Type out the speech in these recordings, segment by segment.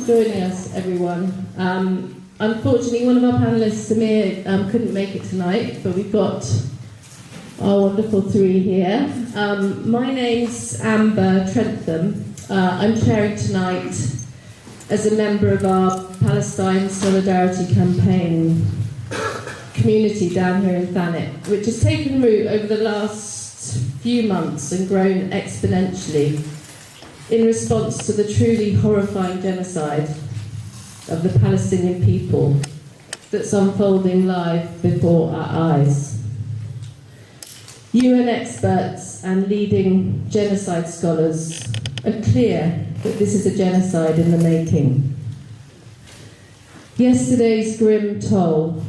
joining us, everyone. Unfortunately, one of our panellists, Samir, couldn't make it tonight, but we've got our wonderful three here. My name's Amber Trentham. I'm chairing tonight as a member of our Palestine Solidarity Campaign community down here in Thanet, which has taken root over the last few months and grown exponentially in response to the truly horrifying genocide of the Palestinian people that's unfolding live before our eyes. UN experts and leading genocide scholars are clear that this is a genocide in the making. Yesterday's grim toll: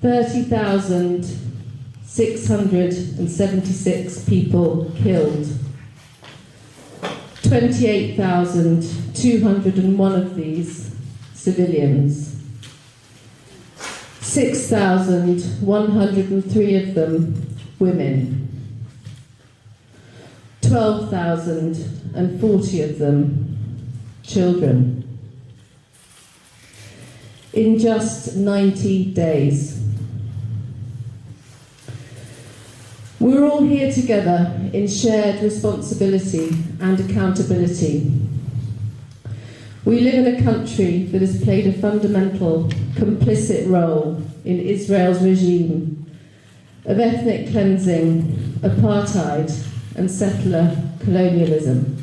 30,676 people killed, 28,201 of these civilians, 6,103 of them women, 12,040 of them children, in just 90 days. We're all here together in shared responsibility and accountability. We live in a country that has played a fundamental, complicit role in Israel's regime of ethnic cleansing, apartheid, and settler colonialism.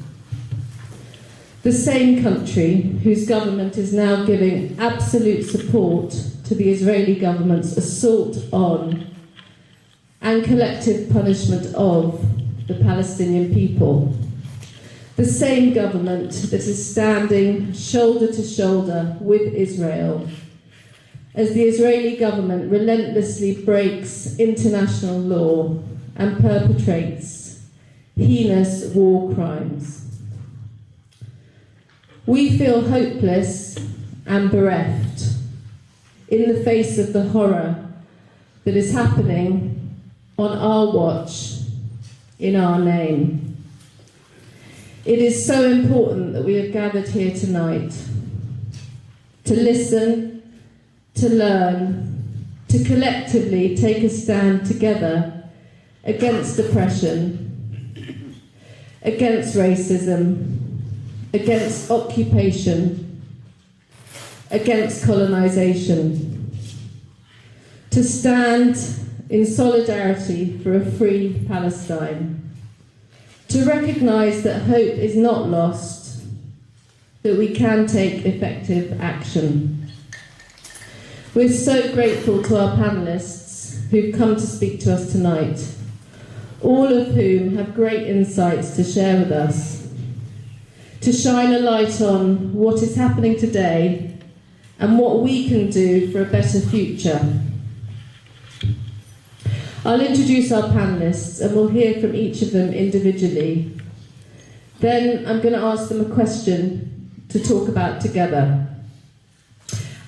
The same country whose government is now giving absolute support to the Israeli government's assault on and collective punishment of the Palestinian people. The same government that is standing shoulder to shoulder with Israel as the Israeli government relentlessly breaks international law and perpetrates heinous war crimes. We feel hopeless and bereft in the face of the horror that is happening on our watch, in our name. It is so important that we have gathered here tonight to listen, to learn, to collectively take a stand together against oppression, against racism, against occupation, against colonization, to stand in solidarity for a free Palestine, to recognise that hope is not lost, that we can take effective action. We're so grateful to our panellists who've come to speak to us tonight, all of whom have great insights to share with us, to shine a light on what is happening today and what we can do for a better future. I'll introduce our panellists and we'll hear from each of them individually. Then I'm going to ask them a question to talk about together.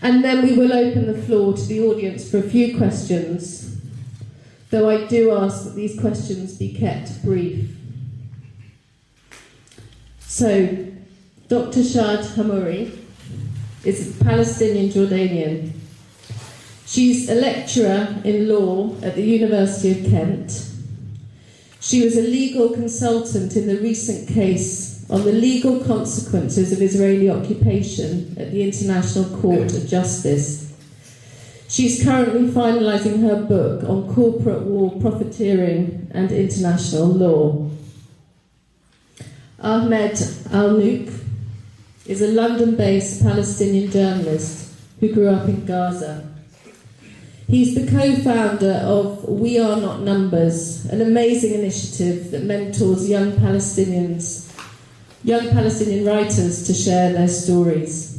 And then we will open the floor to the audience for a few questions, though I do ask that these questions be kept brief. So, Dr. Shahd Hammouri is a Palestinian Jordanian. She's a lecturer in law at the University of Kent. She was a legal consultant in the recent case on the legal consequences of Israeli occupation at the International Court of Justice. She's currently finalising her book on corporate war profiteering and international law. Ahmed Alnaouq is a London-based Palestinian journalist who grew up in Gaza. He's the co-founder of We Are Not Numbers, an amazing initiative that mentors young Palestinian writers to share their stories.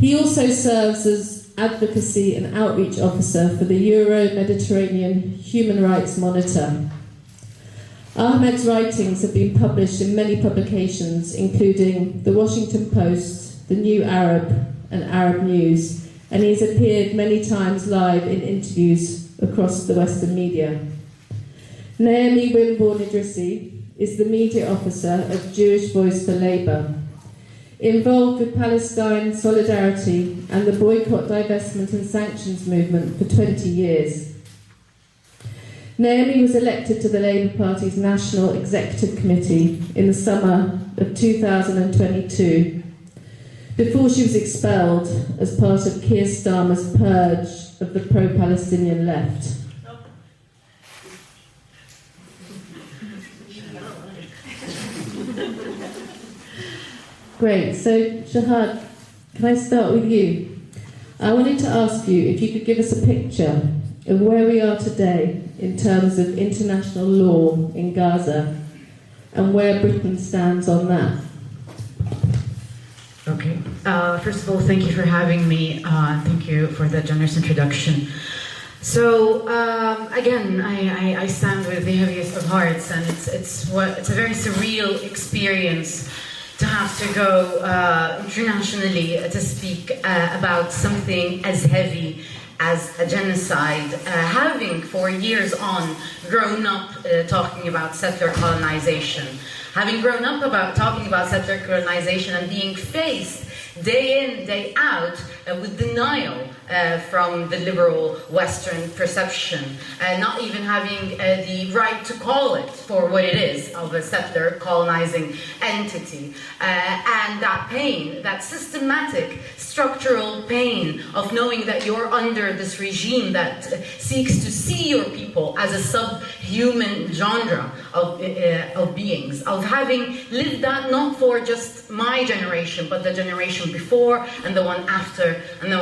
He also serves as advocacy and outreach officer for the Euro-Mediterranean Human Rights Monitor. Ahmed's writings have been published in many publications, including The Washington Post, The New Arab, and Arab News, and he's appeared many times live in interviews across the Western media. Naomi Wimborne Idrissi is the media officer of Jewish Voice for Labour. involved with Palestine Solidarity and the boycott, divestment and sanctions movement for 20 years. Naomi was elected to the Labour Party's National Executive Committee in the summer of 2022, before she was expelled as part of Keir Starmer's purge of the pro-Palestinian left. Great, so Shahd, can I start with you? I wanted to ask you if you could give us a picture of where we are today in terms of international law in Gaza and where Britain stands on that. Okay. First of all, thank you for having me. Thank you for that generous introduction. So again, I stand with the heaviest of hearts, and it's a very surreal experience to have to go internationally to speak about something as heavy as a genocide, having for years on grown up talking about settler colonization, having grown up talking about settler colonization and being faced day in, day out with denial from the liberal Western perception, not even having the right to call it for what it is, of a settler colonizing entity. And that pain, that systematic, structural pain of knowing that you're under this regime that seeks to see your people as a subhuman genre of beings, of having lived that not for just my generation, but the generation before and the one after, and the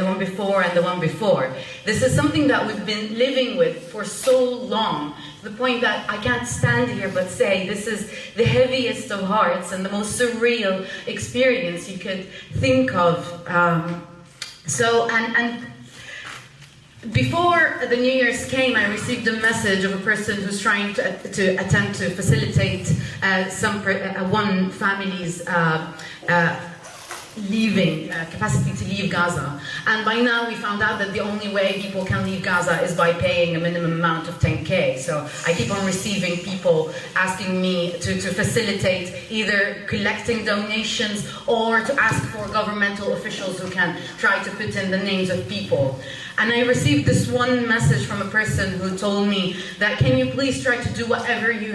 one before and the one before. This is something that we've been living with for so long, to the point that I can't stand here but say this is the heaviest of hearts and the most surreal experience you could think of. And before the New Year's came, I received a message of a person who's trying to attempt to facilitate one family's capacity to leave Gaza. And by now we found out that the only way people can leave Gaza is by paying a minimum amount of 10K. So I keep on receiving people asking me to facilitate either collecting donations or to ask for governmental officials who can try to put in the names of people. And I received this one message from a person who told me that, can you please try to do whatever you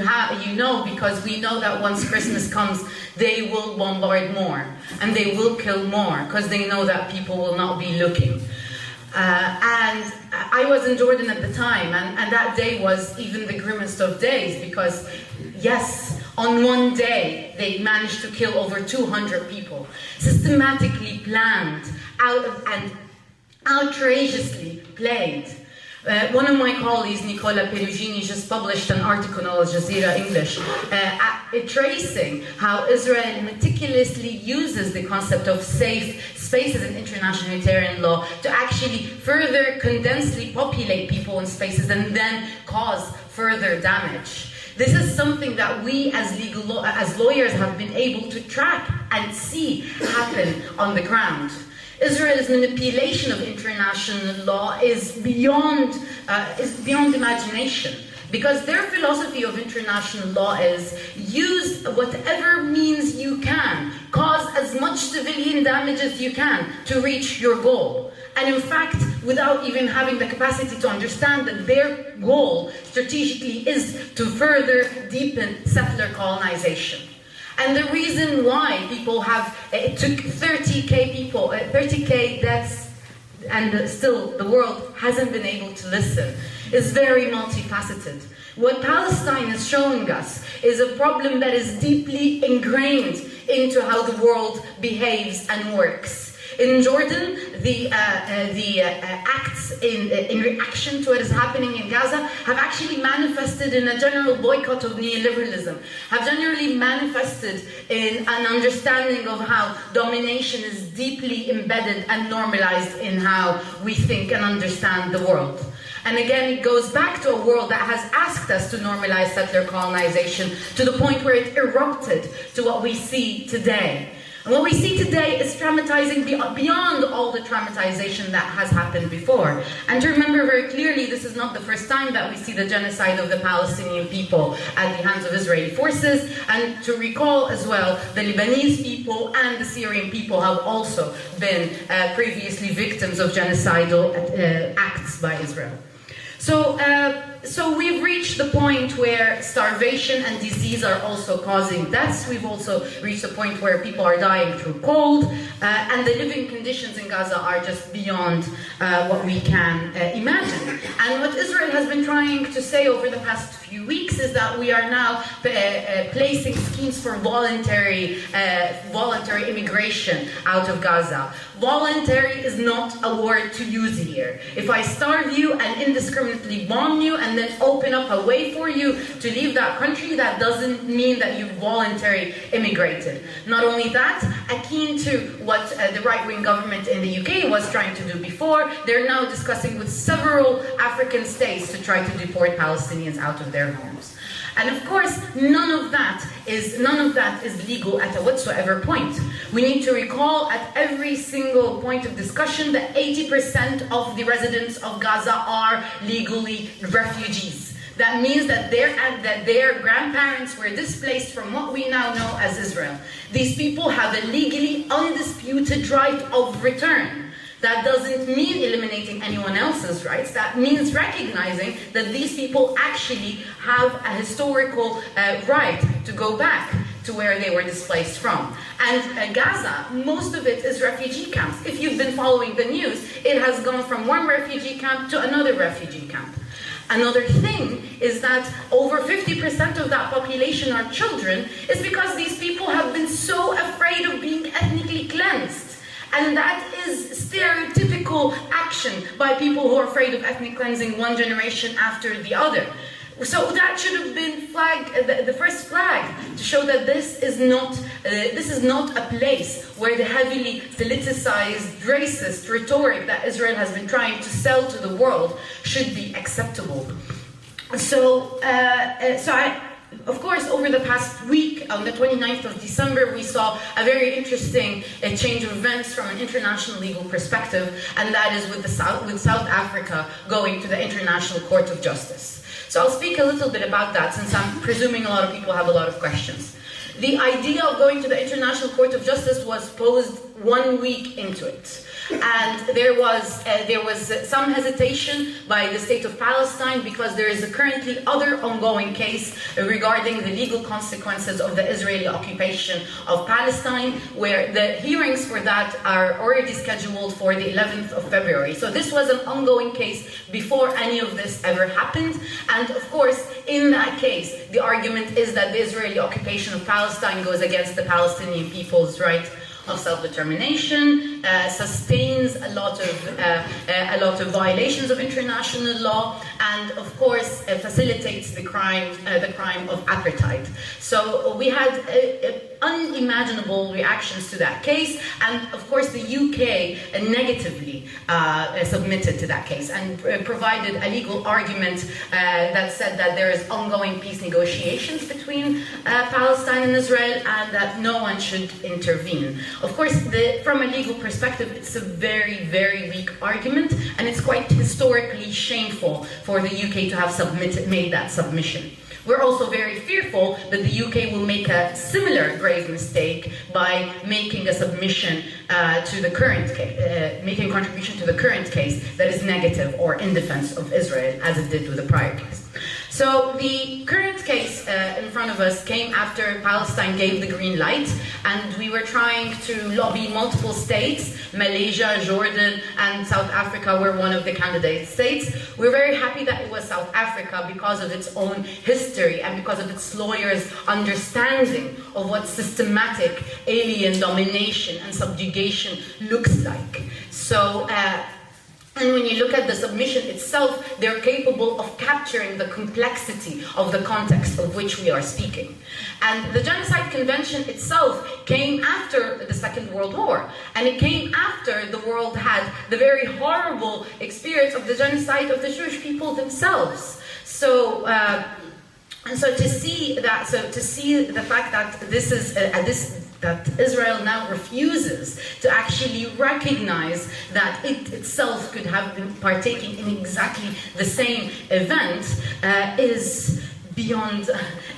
know, because we know that once Christmas comes, they will bombard more and they will kill more, because they know that people will not be looking. And I was in Jordan at the time, and that day was even the grimmest of days, because yes, on one day they managed to kill over 200 people, systematically planned out of, and outrageously played. One of my colleagues, Nicola Perugini, just published an article on Al Jazeera English tracing how Israel meticulously uses the concept of safe spaces in international humanitarian law to actually further condensely populate people in spaces and then cause further damage. This is something that we as lawyers have been able to track and see happen on the ground. Israel's manipulation of international law is beyond imagination, because their philosophy of international law is use whatever means you can, cause as much civilian damage as you can to reach your goal. And in fact, without even having the capacity to understand that their goal strategically is to further deepen settler colonization. And the reason why people it took 30K deaths, and still the world hasn't been able to listen, is very multifaceted. What Palestine is showing us is a problem that is deeply ingrained into how the world behaves and works. In Jordan, the acts in reaction to what is happening in Gaza have actually manifested in a general boycott of neoliberalism, have generally manifested in an understanding of how domination is deeply embedded and normalized in how we think and understand the world. And again, it goes back to a world that has asked us to normalize settler colonization to the point where it erupted to what we see today. And what we see today is traumatizing beyond all all the traumatization that has happened before. And to remember very clearly, this is not the first time that we see the genocide of the Palestinian people at the hands of Israeli forces, and to recall as well, the Lebanese people and the Syrian people have also been previously victims of genocidal acts by Israel. So we've reached the point where starvation and disease are also causing deaths. We've also reached a point where people are dying through cold, and the living conditions in Gaza are just beyond what we can imagine. And what Israel has been trying to say over the past few weeks is that we are now placing schemes for voluntary immigration out of Gaza. Voluntary is not a word to use here. If I starve you and indiscriminately bomb you and then open up a way for you to leave that country, that doesn't mean that you voluntarily immigrated. Not only that, akin to what the right-wing government in the UK was trying to do before, they're now discussing with several African states to try to deport Palestinians out of their homes. And of course, none of that is legal at a whatsoever point. We need to recall at every single point of discussion that 80% of the residents of Gaza are legally refugees. That means that their grandparents were displaced from what we now know as Israel. These people have a legally undisputed right of return. That doesn't mean eliminating anyone else's rights. That means recognizing that these people actually have a historical right to go back to where they were displaced from. And Gaza, most of it is refugee camps. If you've been following the news, it has gone from one refugee camp to another refugee camp. Another thing is that over 50% of that population are children, is because these people have been so afraid of being ethnically cleansed. And that is stereotypical action by people who are afraid of ethnic cleansing one generation after the other. So that should have been the first flag to show that this is not a place where the heavily politicized racist rhetoric that Israel has been trying to sell to the world should be acceptable. Of course, over the past week, on the 29th of December, we saw a very interesting change of events from an international legal perspective, and that is with South Africa going to the International Court of Justice. So I'll speak a little bit about that, since I'm presuming a lot of people have a lot of questions. The idea of going to the International Court of Justice was posed 1 week into it. And there was some hesitation by the state of Palestine because there is a currently other ongoing case regarding the legal consequences of the Israeli occupation of Palestine, where the hearings for that are already scheduled for the 11th of February. So this was an ongoing case before any of this ever happened. And of course, in that case, the argument is that the Israeli occupation of Palestine goes against the Palestinian people's right of self-determination, sustains a lot of violations of international law, and of course facilitates the crime of apartheid. So we had unimaginable reactions to that case, and of course the UK negatively submitted to that case and provided a legal argument that said that there is ongoing peace negotiations between Palestine and Israel, and that no one should intervene. Of course, from a legal perspective, it's a very, very weak argument, and it's quite historically shameful for the UK to have made that submission. We're also very fearful that the UK will make a similar grave mistake by making a submission to the current case, making a contribution to the current case that is negative or in defense of Israel, as it did with the prior case. So the current case in front of us came after Palestine gave the green light, and we were trying to lobby multiple states. Malaysia, Jordan, and South Africa were one of the candidate states. We're very happy that it was South Africa because of its own history and because of its lawyers' understanding of what systematic alien domination and subjugation looks like. So, and when you look at the submission itself, they're capable of capturing the complexity of the context of which we are speaking. And the Genocide Convention itself came after the Second World War. And it came after the world had the very horrible experience of the genocide of the Jewish people themselves. So, and so to see the fact that this is at this that Israel now refuses to actually recognize that it itself could have been partaking in exactly the same event is beyond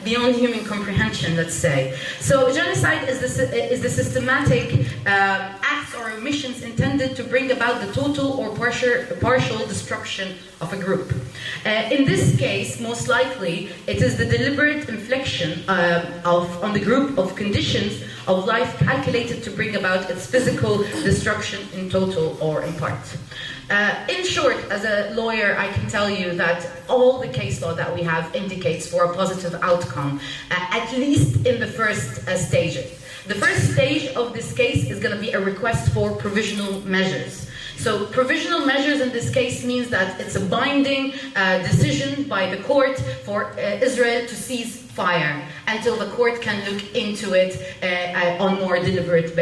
human comprehension, let's say. So genocide is the systematic acts or omissions intended to bring about the total or partial destruction of a group. In this case, most likely, it is the deliberate infliction on the group of conditions of life calculated to bring about its physical destruction in total or in part. In short, as a lawyer, I can tell you that all the case law that we have indicates for a positive outcome, at least in the first stage. The first stage of this case is going to be a request for provisional measures. So provisional measures in this case means that it's a binding decision by the court for Israel to cease fire until the court can look into it on more deliberate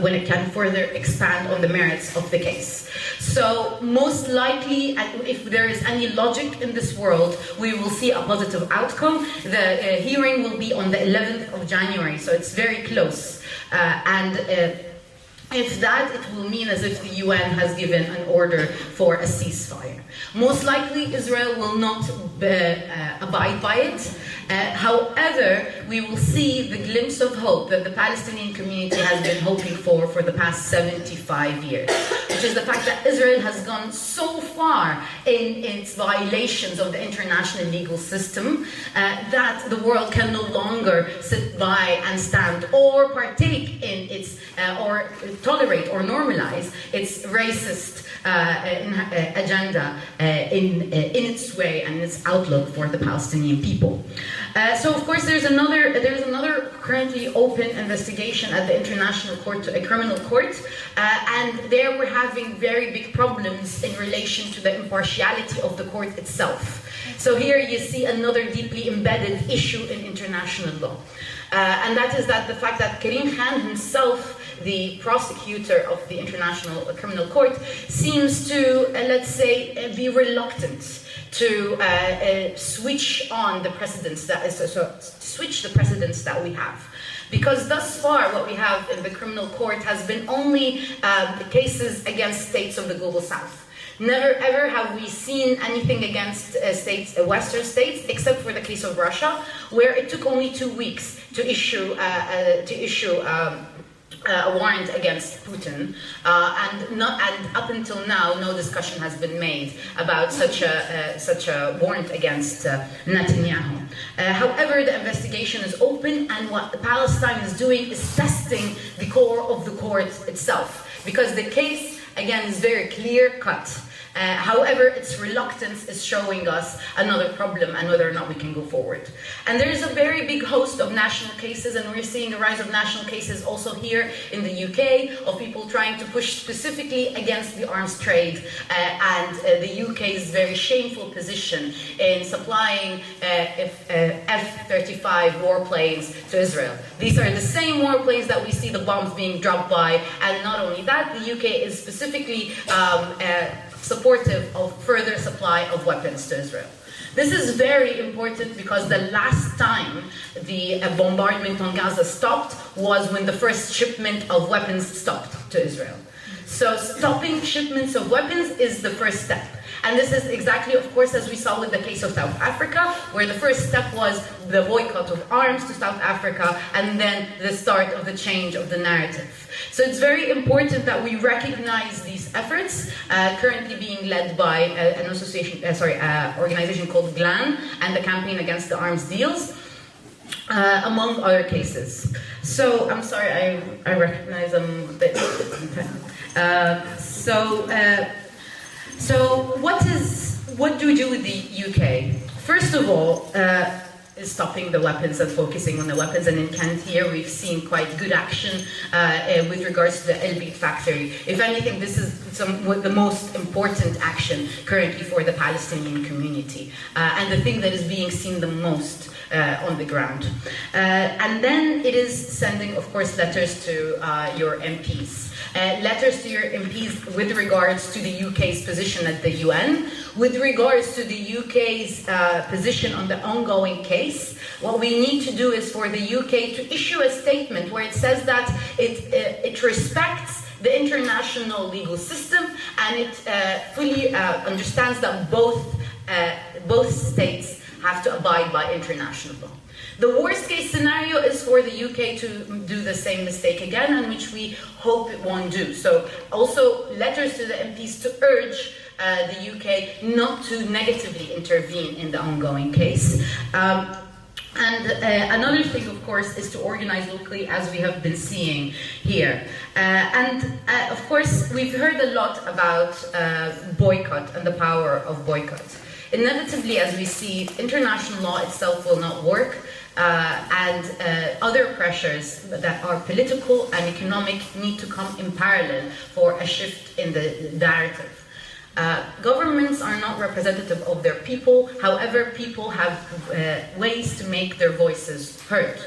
when it can further expand on the merits of the case. So most likely, if there is any logic in this world, we will see a positive outcome. The hearing will be on the 11th of January, so it's very close. If that, it will mean as if the UN has given an order for a ceasefire. Most likely, Israel will not abide by it. However, we will see the glimpse of hope that the Palestinian community has been hoping for the past 75 years, which is the fact that Israel has gone so far in its violations of the international legal system that the world can no longer sit by and stand or partake in its, or tolerate or normalize its racist agenda in its way and its outlook for the Palestinian people. So of course there's another currently open investigation at the International Court, a criminal court, and there we're having very big problems in relation to the impartiality of the court itself. So here you see another deeply embedded issue in international law, and that is that the fact that Karim Khan himself, the prosecutor of the International Criminal Court, seems to, let's say, be reluctant to switch on the precedents switch the precedents that we have. Because thus far, what we have in the criminal court has been only cases against states of the global south. Never ever have we seen anything against Western states, except for the case of Russia, where it took only 2 weeks to issue a warrant against Putin, and up until now, no discussion has been made about such a warrant against Netanyahu. However, the investigation is open, and what Palestine is doing is testing the core of the court itself, because the case, again, is very clear-cut. However, its reluctance is showing us another problem and whether or not we can go forward. And there is a very big host of national cases, and we're seeing a rise of national cases also here in the UK, of people trying to push specifically against the arms trade and the UK's very shameful position in supplying F-35 warplanes to Israel. These are the same warplanes that we see the bombs being dropped by, and not only that, the UK is specifically supportive of further supply of weapons to Israel. This is very important because the last time the bombardment on Gaza stopped was when the first shipment of weapons stopped to Israel. So stopping shipments of weapons is the first step. And this is exactly, of course, as we saw with the case of South Africa, where the first step was the boycott of arms to South Africa, and then the start of the change of the narrative. So it's very important that we recognize these efforts, currently being led by an organization called GLAN and the Campaign Against the Arms Deals, among other cases. So I'm sorry, I recognize I'm a bit. So what do we do with the UK? First of all, is stopping the weapons and focusing on the weapons. And in Kent here, we've seen quite good action with regards to the Elbit factory. If anything, this is the most important action currently for the Palestinian community, and the thing that is being seen the most on the ground. And then it is sending, of course, letters to your MPs. Letters to your MPs with regards to the UK's position at the UN, with regards to the UK's position on the ongoing case, What we need to do is for the UK to issue a statement where it says that it respects the international legal system, and it fully understands that both states have to abide by international law. The worst case scenario is for the UK to do the same mistake again, and which we hope it won't do. So also letters to the MPs to urge the UK not to negatively intervene in the ongoing case. Another thing, of course, is to organize locally, as we have been seeing here. Of course, we've heard a lot about boycott and the power of boycott. Inevitably, as we see, international law itself will not work, and other pressures that are political and economic need to come in parallel for a shift in the narrative. Governments are not representative of their people, however, people have ways to make their voices heard.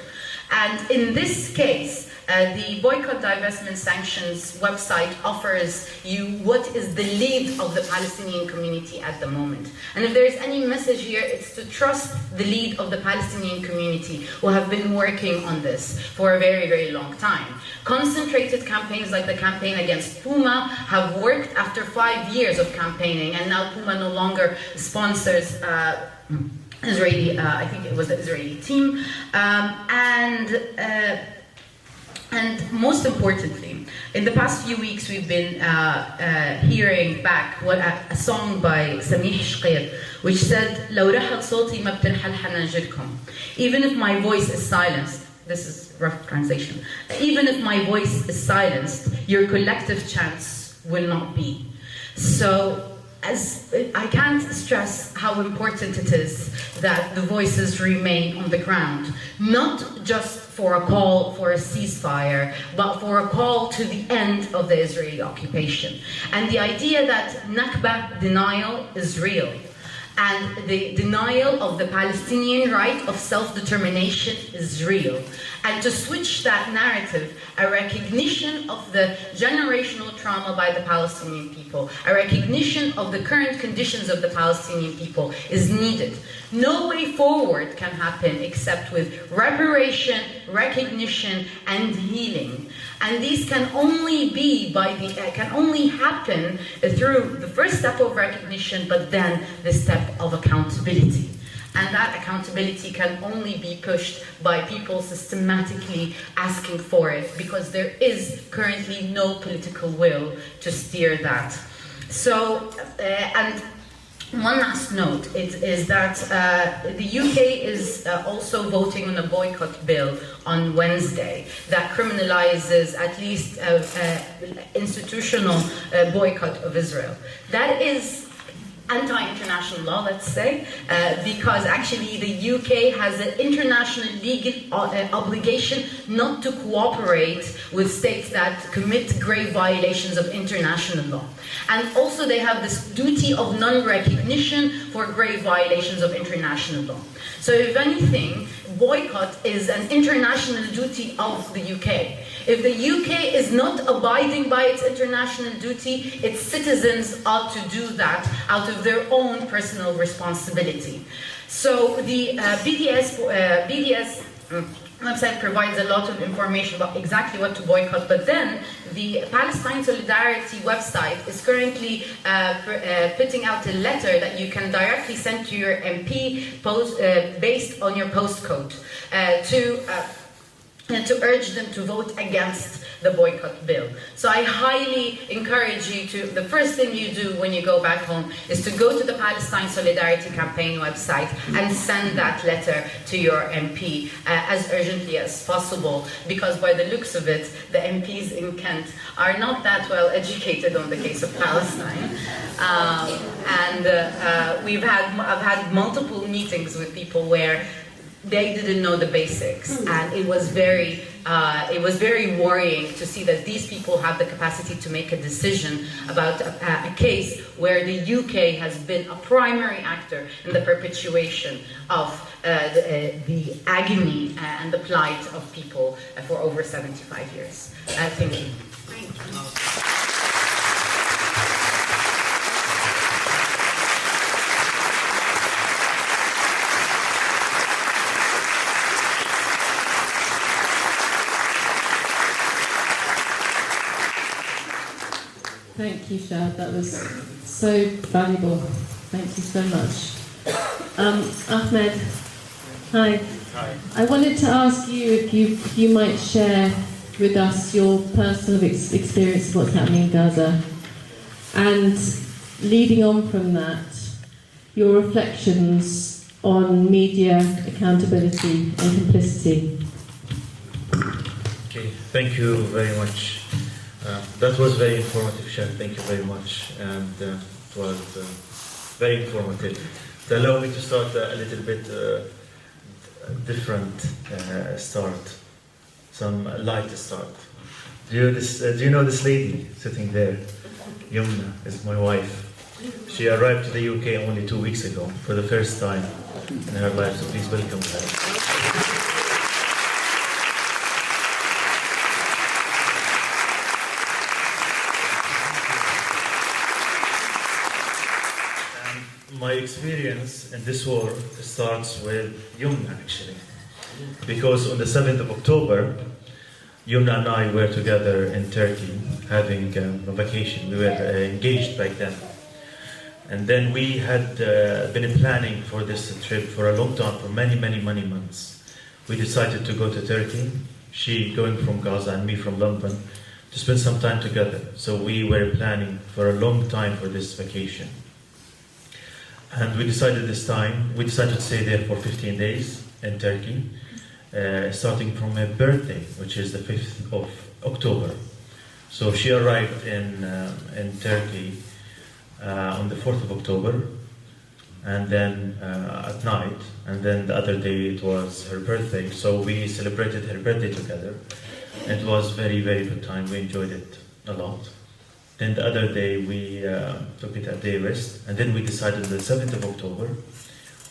And in this case, the Boycott, Divestment, Sanctions website offers you what is the lead of the Palestinian community at the moment. And if there is any message here, it's to trust the lead of the Palestinian community, who have been working on this for a very, very long time. Concentrated campaigns like the campaign against Puma have worked after 5 years of campaigning, and now Puma no longer sponsors Israeli, I think it was the Israeli team, and most importantly, in the past few weeks we've been hearing back a song by Samih Shqir, which said, لو رحل صوتي ما بترحل حناجركم. Even if my voice is silenced, this is rough translation, even if my voice is silenced, your collective chants will not be. So, as I can't stress how important it is that the voices remain on the ground, not just for a call for a ceasefire, but for a call to the end of the Israeli occupation. And the idea that Nakba denial is real, and the denial of the Palestinian right of self-determination is real. And to switch that narrative, a recognition of the generational trauma by the Palestinian people, a recognition of the current conditions of the Palestinian people is needed. No way forward can happen except with reparation, recognition, and healing. And these can only be can only happen through the first step of recognition, but then the step of accountability. And that accountability can only be pushed by people systematically asking for it, because there is currently no political will to steer that. So, and one last note is that the UK is also voting on a boycott bill on Wednesday that criminalizes at least institutional boycott of Israel. That is anti-international law, let's say, because actually the UK has an international legal obligation not to cooperate with states that commit grave violations of international law. And also they have this duty of non-recognition for grave violations of international law. So if anything, boycott is an international duty of the UK. If the UK is not abiding by its international duty, its citizens ought to do that out of their own personal responsibility. So the BDS website provides a lot of information about exactly what to boycott, but then the Palestine Solidarity website is currently putting out a letter that you can directly send to your MP based on your postcode to urge them to vote against the boycott bill. So I highly encourage you to, the first thing you do when you go back home is to go to the Palestine Solidarity Campaign website and send that letter to your MP as urgently as possible, because by the looks of it, the MPs in Kent are not that well educated on the case of Palestine. I've had multiple meetings with people where they didn't know the basics, and it was very worrying to see that these people have the capacity to make a decision about a case where the UK has been a primary actor in the perpetuation of the agony and the plight of people for over 75 years. Thank you. Thank you. Thank you, Shahd. That was so valuable. Thank you so much. Ahmed, hi. Hi. I wanted to ask you if you might share with us your personal experience of what's happening in Gaza, and leading on from that, your reflections on media accountability and complicity. Okay, thank you very much. That was very informative, Shahd. Thank you very much, and it was very informative. To allow me to start a little bit different start, some light start. Do you know this lady sitting there? Yumna is my wife. She arrived to the UK only 2 weeks ago for the first time in her life, so please welcome her. My experience in this war starts with Yumna, actually, because on the 7th of October, Yumna and I were together in Turkey having a vacation. We were engaged back then. And then we had been planning for this trip for a long time, for many months. We decided to go to Turkey, she going from Gaza and me from London, to spend some time together. So we were planning for a long time for this vacation. And we decided to stay there for 15 days in Turkey, starting from her birthday, which is the 5th of October. So she arrived in Turkey on the 4th of October, and then at night, and then the other day it was her birthday. So we celebrated her birthday together. It was very good time. We enjoyed it a lot. Then the other day we took it a day rest, and then we decided the 7th of October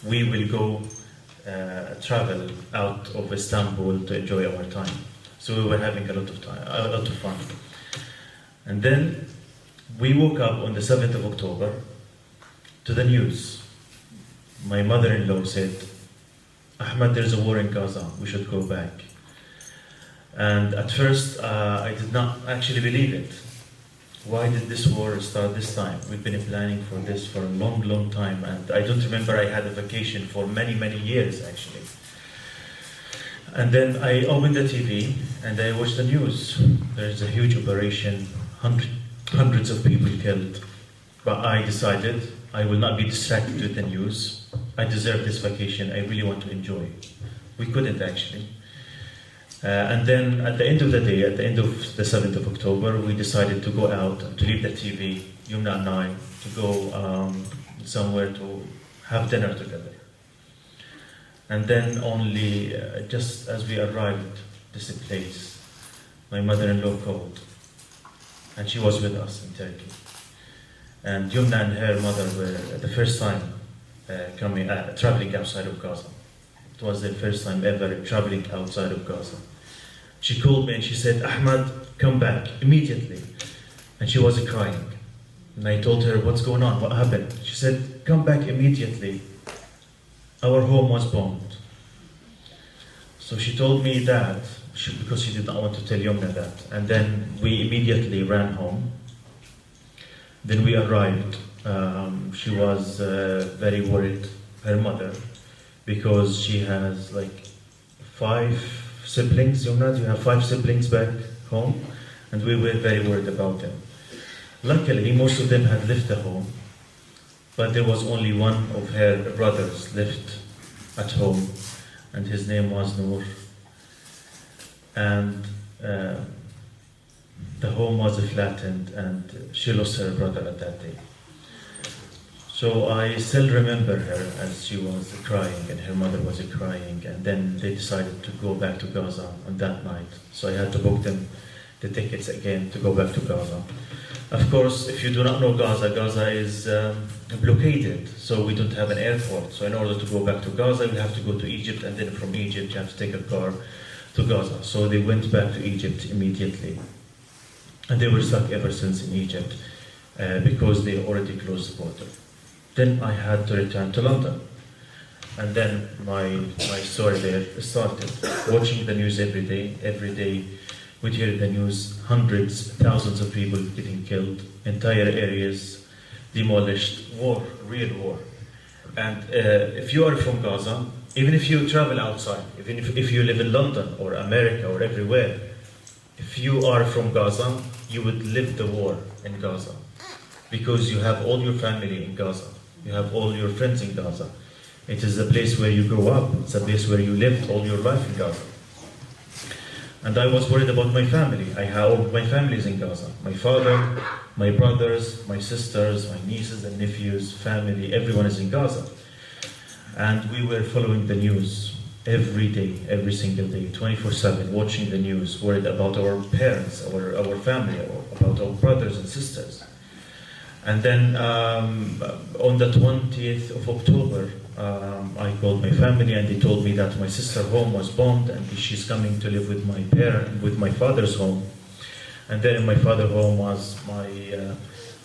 we will go travel out of Istanbul to enjoy our time. So we were having a lot of fun. And then we woke up on the 7th of October to the news. My mother-in-law said, "Ahmed, there's a war in Gaza, we should go back." And at first I did not actually believe it. Why did this war start this time? We've been planning for this for a long time, and I don't remember I had a vacation for many years actually. And then I opened the TV and I watched the news. There's a huge operation, hundreds of people killed. But I decided I will not be distracted with the news. I deserve this vacation, I really want to enjoy. We couldn't actually. And then at the end of the day, at the end of the 7th of October, we decided to go out, to leave the TV, Yumna and I, to go somewhere to have dinner together. And then only just as we arrived at this place, my mother-in-law called, and she was with us in Turkey. And Yumna and her mother were the first time traveling outside of Gaza. It was their first time ever traveling outside of Gaza. She called me and she said, "Ahmed, come back immediately." And she was crying. And I told her, "What's going on? What happened?" She said, "Come back immediately. Our home was bombed." So she told me that, because she did not want to tell Yumna that. And then we immediately ran home. Then we arrived. She was very worried, her mother, because she has like 5 siblings. Yumna, you have 5 siblings back home, and we were very worried about them. Luckily, most of them had left the home, but there was only one of her brothers left at home, and his name was Noor. And the home was flattened, and she lost her brother at that day. So I still remember her as she was crying and her mother was crying, and then they decided to go back to Gaza on that night. So I had to book them the tickets again to go back to Gaza. Of course, if you do not know Gaza, Gaza is blockaded, so we don't have an airport. So in order to go back to Gaza, you have to go to Egypt, and then from Egypt you have to take a car to Gaza. So they went back to Egypt immediately. And they were stuck ever since in Egypt because they already closed the border. Then I had to return to London. And then my story there started. Watching the news every day, we'd hear the news, hundreds, thousands of people getting killed, entire areas demolished, war, real war. And if you are from Gaza, even if you travel outside, even if you live in London or America or everywhere, if you are from Gaza, you would live the war in Gaza. Because you have all your family in Gaza. You have all your friends in Gaza. It is the place where you grew up. It's a place where you lived all your life in Gaza. And I was worried about my family. All my family is in Gaza. My father, my brothers, my sisters, my nieces and nephews, family, everyone is in Gaza. And we were following the news every day, every single day, 24/7, watching the news, worried about our parents, our family, about our brothers and sisters. And then on the 20th of October, I called my family and they told me that my sister's home was bombed and she's coming to live with my father's home. And then in my father's home was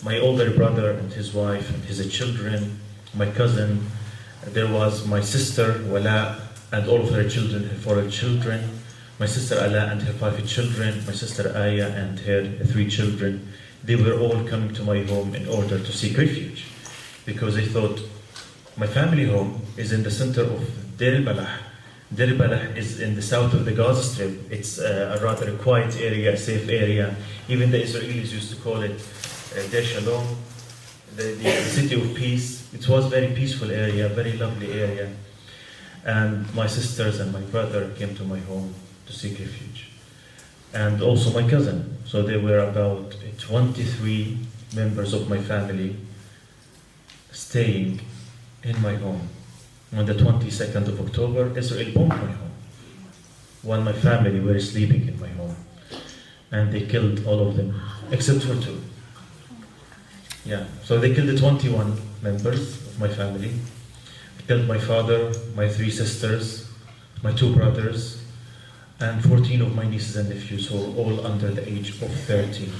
my older brother and his wife and his children, my cousin. There was my sister, Wala, and all of her children, her 4 children, my sister Ala and her 5 children, my sister Aya and her 3 children. They were all coming to my home in order to seek refuge, because they thought my family home is in the center of Deir al-Balah. Deir al-Balah is in the south of the Gaza Strip. It's a rather quiet area, a safe area. Even the Israelis used to call it Deir Shalom, the city of peace. It was a very peaceful area, very lovely area. And my sisters and my brother came to my home to seek refuge. And also my cousin. So there were about 23 members of my family staying in my home. On the 22nd of October, Israel bombed my home, while my family were sleeping in my home. And they killed all of them, except for 2. Yeah, so they killed the 21 members of my family. They killed my father, my 3 sisters, my 2 brothers, and 14 of my nieces and nephews, who were all under the age of 13.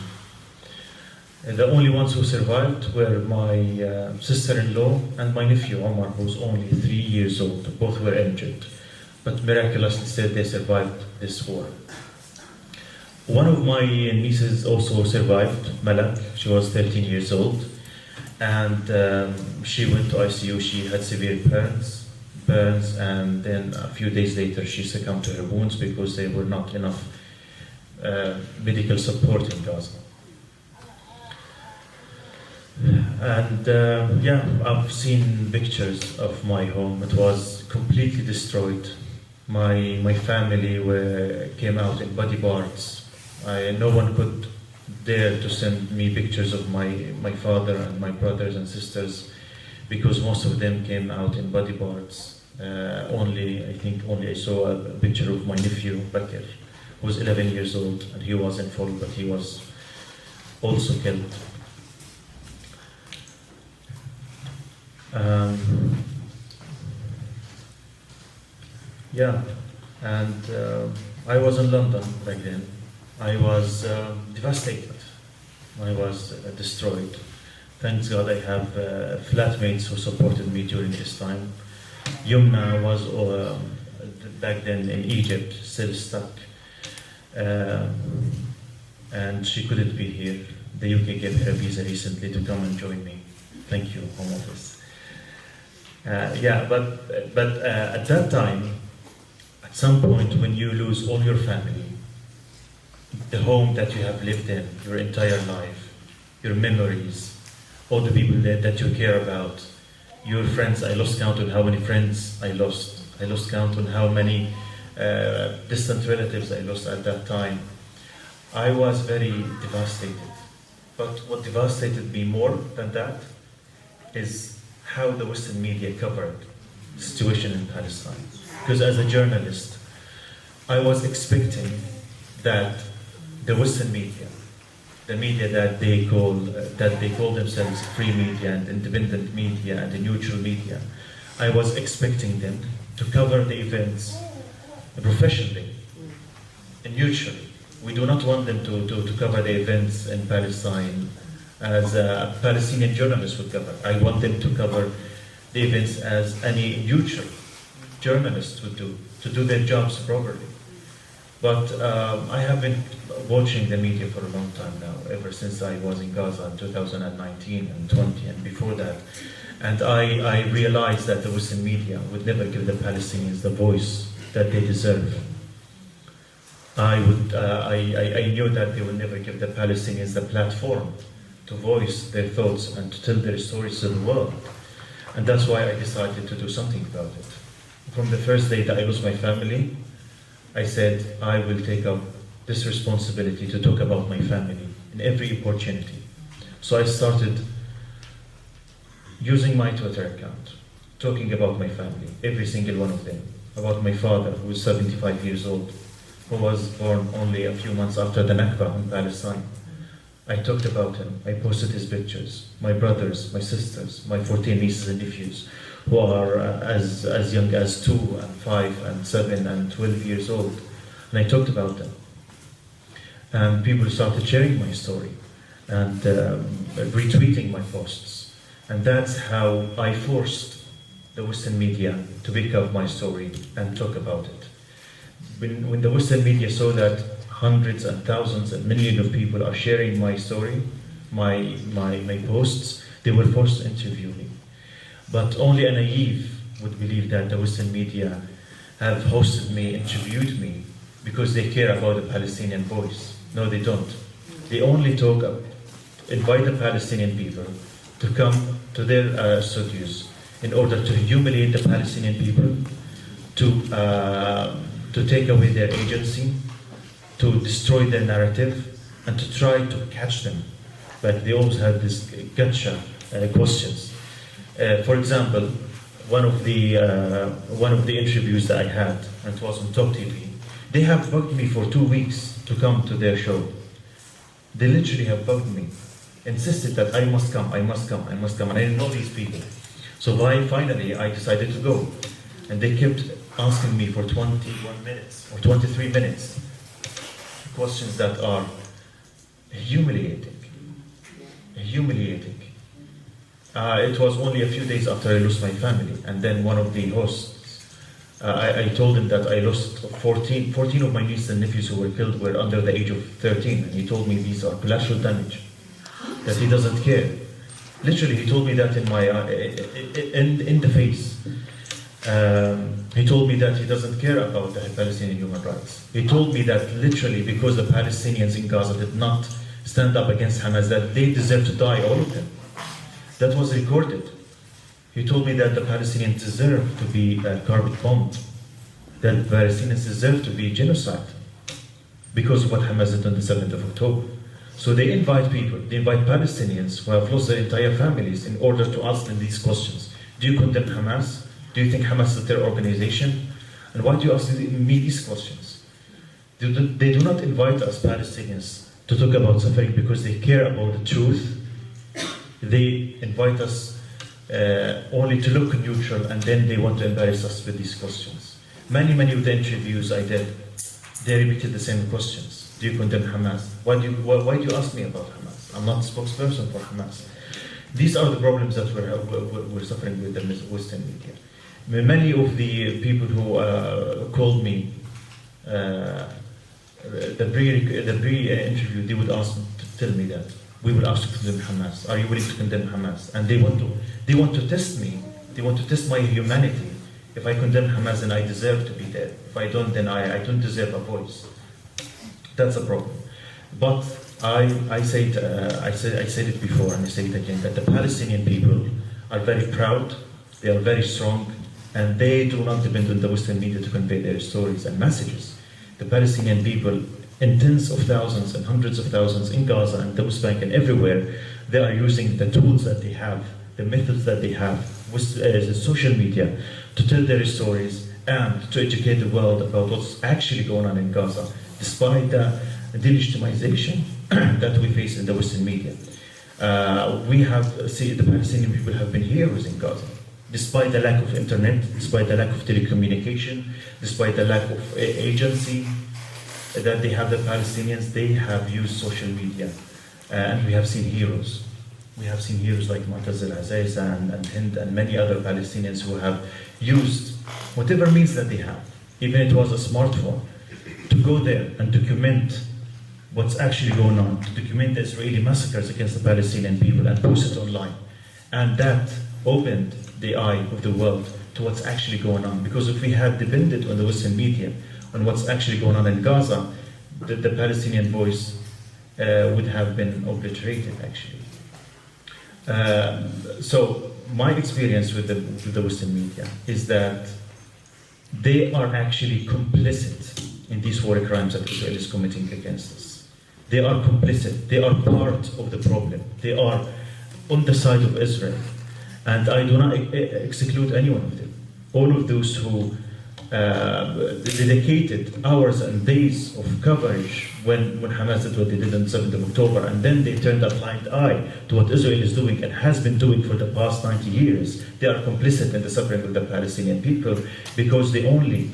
And the only ones who survived were my sister-in-law and my nephew, Omar, who was only 3 years old. Both were injured, but miraculously they survived this war. One of my nieces also survived, Malak. She was 13 years old, and she went to ICU. She had severe burns, and then a few days later she succumbed to her wounds because there were not enough medical support in Gaza. And yeah, I've seen pictures of my home. It was completely destroyed. My family came out in body parts. No one could dare to send me pictures of my father and my brothers and sisters, because most of them came out in body parts. I saw a picture of my nephew, Bakr, who was 11 years old, and he was in full, but he was also killed. Yeah, and I was in London back then. I was devastated. I was destroyed. Thanks God I have flatmates who supported me during this time. Yumna was back then in Egypt, still stuck, and she couldn't be here. The UK gave her a visa recently to come and join me. Thank you, Home Office. Yeah, but at that time, at some point when you lose all your family, the home that you have lived in your entire life, your memories, all the people that you care about, your friends, I lost count on how many friends I lost. I lost count on how many distant relatives I lost at that time. I was very devastated. But what devastated me more than that is how the Western media covered the situation in Palestine. Because as a journalist, I was expecting that the Western media, the media that they call themselves free media and independent media and the neutral media, I was expecting them to cover the events professionally and neutrally. We do not want them to cover the events in Palestine as a Palestinian journalist would cover. I want them to cover the events as any neutral journalist would do, to do their jobs properly. But I have been watching the media for a long time now, ever since I was in Gaza in 2019 and 20 and before that. And I realized that the Western media would never give the Palestinians the voice that they deserve. I knew that they would never give the Palestinians the platform to voice their thoughts and to tell their stories to the world. And that's why I decided to do something about it. From the first day that I lost my family, I said, I will take up this responsibility to talk about my family in every opportunity. So I started using my Twitter account, talking about my family, every single one of them, about my father, who is 75 years old, who was born only a few months after the Nakba in Palestine. I talked about him, I posted his pictures, my brothers, my sisters, my 14 nieces and nephews, who are as young as 2 and 5 and 7 and 12 years old. And I talked about them. And people started sharing my story and retweeting my posts. And that's how I forced the Western media to pick up my story and talk about it. When the Western media saw that hundreds and thousands and millions of people are sharing my story, my posts, they were forced to interview me. But only a naive would believe that the Western media have hosted me, interviewed me, because they care about the Palestinian voice. No, they don't. They only invite the Palestinian people to come to their studios in order to humiliate the Palestinian people, to take away their agency, to destroy their narrative, and to try to catch them. But they always have this gotcha questions. For example, one of the interviews that I had, and it was on Top TV, they have bugged me for 2 weeks to come to their show. They literally have bugged me, insisted that I must come, and I didn't know these people. So finally I decided to go, and they kept asking me for 21 minutes or 23 minutes, questions that are humiliating. It was only a few days after I lost my family, and then one of the hosts, I told him that I lost 14 of my nieces and nephews who were killed were under the age of 13, and he told me these are collateral damage, that he doesn't care. Literally, he told me that in the face. He told me that he doesn't care about the Palestinian human rights. He told me that literally because the Palestinians in Gaza did not stand up against Hamas, that they deserve to die, all of them. That was recorded. He told me that the Palestinians deserve to be carbon bombed, that the Palestinians deserve to be genocide because of what Hamas did on the 7th of October. So they invite people, they invite Palestinians who have lost their entire families in order to ask them these questions. Do you condemn Hamas? Do you think Hamas is a terror organization? And why do you ask me these questions? They do not invite us Palestinians to talk about suffering because they care about the truth. They invite us only to look neutral, and then they want to embarrass us with these questions. Many of the interviews I did, they repeated the same questions. Do you condemn Hamas? Why do you ask me about Hamas? I'm not a spokesperson for Hamas. These are the problems that we're suffering with the Western media. Many of the people who called me the pre-interview, they would ask me to tell me that we will ask to condemn Hamas. Are you willing to condemn Hamas? And they want to test me. They want to test my humanity. If I condemn Hamas, then I deserve to be dead. If I don't, then I don't deserve a voice. That's a problem. But I said it before, and I say it again, that the Palestinian people are very proud. They are very strong. And they do not depend on the Western media to convey their stories and messages. The Palestinian people, in tens of thousands and hundreds of thousands in Gaza and the West Bank and everywhere, they are using the tools that they have, the methods that they have, with social media, to tell their stories and to educate the world about what's actually going on in Gaza, despite the delegitimization that we face in the Western media. The Palestinian people have been heroes in Gaza. Despite the lack of internet, despite the lack of telecommunication, despite the lack of agency that they have, the Palestinians, they have used social media. And we have seen heroes. We have seen heroes like Mu'taz al-Aziz and Hind and many other Palestinians who have used whatever means that they have. Even it was a smartphone. to go there and document what's actually going on, to document the Israeli massacres against the Palestinian people and post it online. And that opened the eye of the world to what's actually going on. Because if we had depended on the Western media, on what's actually going on in Gaza, the Palestinian voice would have been obliterated, actually. So my experience with the Western media is that they are actually complicit in these war crimes that Israel is committing against us. They are complicit. They are part of the problem. They are on the side of Israel. And I do not exclude any one of them. All of those who dedicated hours and days of coverage when Hamas did what they did on the 7th of October, and then they turned a blind eye to what Israel is doing and has been doing for the past 90 years. They are complicit in the suffering of the Palestinian people because they only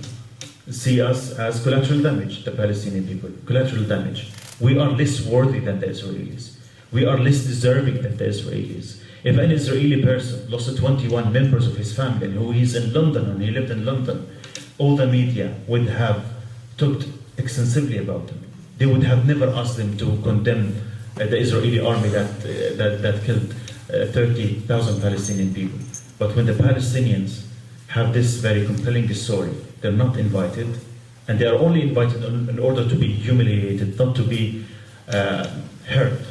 see us as collateral damage, the Palestinian people, collateral damage. We are less worthy than the Israelis. We are less deserving than the Israelis. If an Israeli person lost 21 members of his family and who is in London and he lived in London, all the media would have talked extensively about him. They would have never asked them to condemn the Israeli army that killed 30,000 Palestinian people. But when the Palestinians have this very compelling story, they're not invited, and they are only invited in order to be humiliated, not to be heard.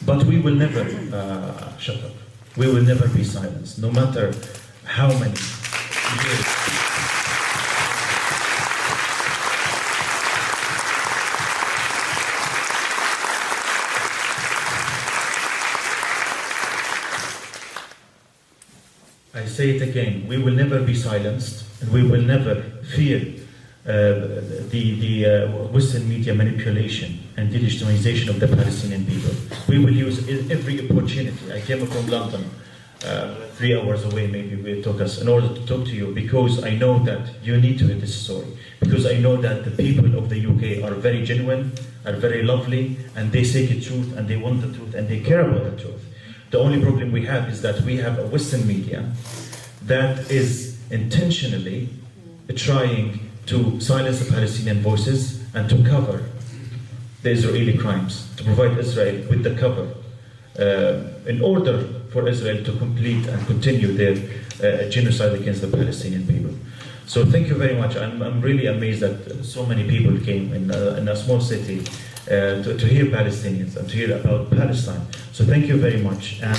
But we will never shut up. We will never be silenced, no matter how many years. I say it again, we will never be silenced, and we will never fear the Western media manipulation and delegitimization of the Palestinian people. We will use every opportunity. I came from London, 3 hours away maybe it took us, in order to talk to you, because I know that you need to hear this story. Because I know that the people of the UK are very genuine, are very lovely, and they seek the truth, and they want the truth, and they care about the truth. The only problem we have is that we have a Western media that is intentionally trying to silence the Palestinian voices and to cover the Israeli crimes, to provide Israel with the cover in order for Israel to complete and continue their genocide against the Palestinian people. So thank you very much. I'm really amazed that so many people came in a small city to hear Palestinians and to hear about Palestine. So thank you very much. And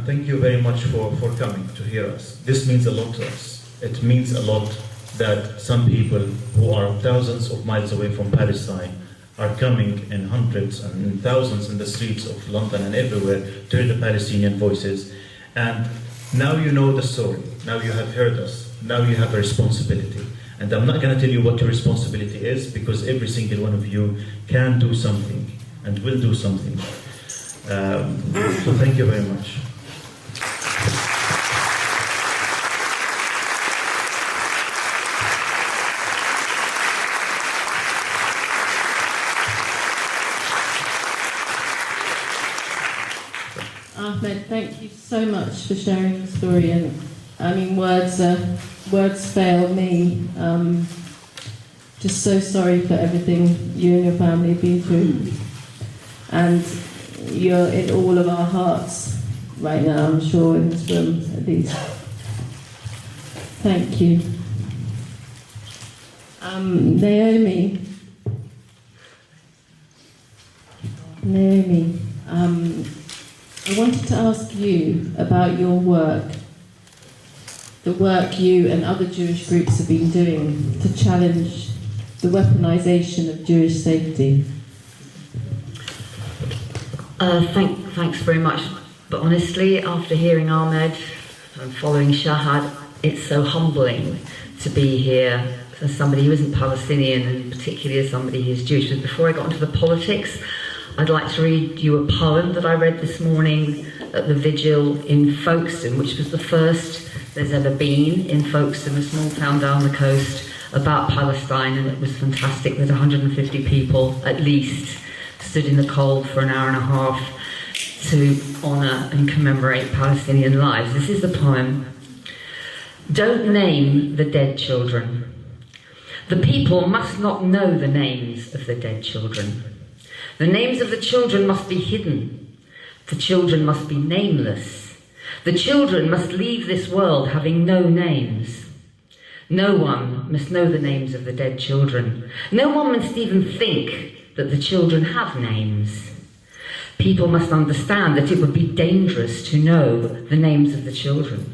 thank you very much for coming to hear us. This means a lot to us. It means a lot that some people who are thousands of miles away from Palestine are coming in hundreds and in thousands in the streets of London and everywhere to hear the Palestinian voices. And now you know the story. Now you have heard us. Now you have a responsibility. And I'm not going to tell you what your responsibility is, because every single one of you can do something and will do something. So thank you very much. Ahmed, thank you so much for sharing your story. And I mean, words fail me. Just so sorry for everything you and your family have been through. And you're in all of our hearts right now, I'm sure, in this room at least. Thank you. Naomi, I wanted to ask you about your work, the work you and other Jewish groups have been doing to challenge the weaponization of Jewish safety. Thanks very much. But honestly, after hearing Ahmed and following Shahd, it's so humbling to be here as somebody who isn't Palestinian, and particularly as somebody who's Jewish. But before I got into the politics, I'd like to read you a poem that I read this morning at the vigil in Folkestone, which was the first there's ever been in Folkestone, a small town down the coast, about Palestine, and it was fantastic that 150 people at least stood in the cold for an hour and a half to honour and commemorate Palestinian lives. This is the poem. Don't name the dead children. The people must not know the names of the dead children. The names of the children must be hidden. The children must be nameless. The children must leave this world having no names. No one must know the names of the dead children. No one must even think that the children have names. People must understand that it would be dangerous to know the names of the children.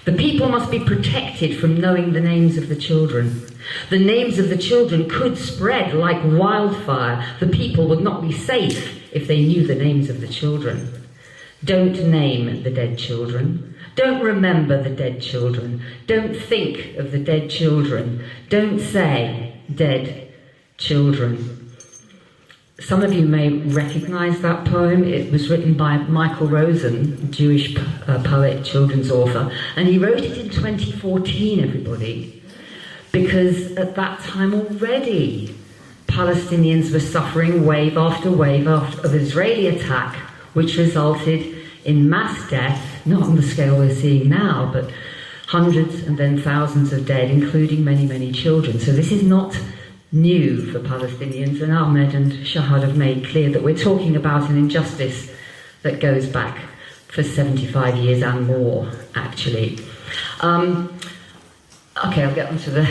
The people must be protected from knowing the names of the children. The names of the children could spread like wildfire. The people would not be safe if they knew the names of the children. Don't name the dead children. Don't remember the dead children. Don't think of the dead children. Don't say dead children. Some of you may recognize that poem. It was written by Michael Rosen, Jewish poet, children's author, and he wrote it in 2014, everybody, because at that time already Palestinians were suffering wave after wave of Israeli attack, which resulted in mass death, not on the scale we're seeing now, but hundreds and then thousands of dead, including many, many children. So this is not new for Palestinians, and Ahmed and Shahd have made clear that we're talking about an injustice that goes back for 75 years and more, actually. Okay, I'll get onto the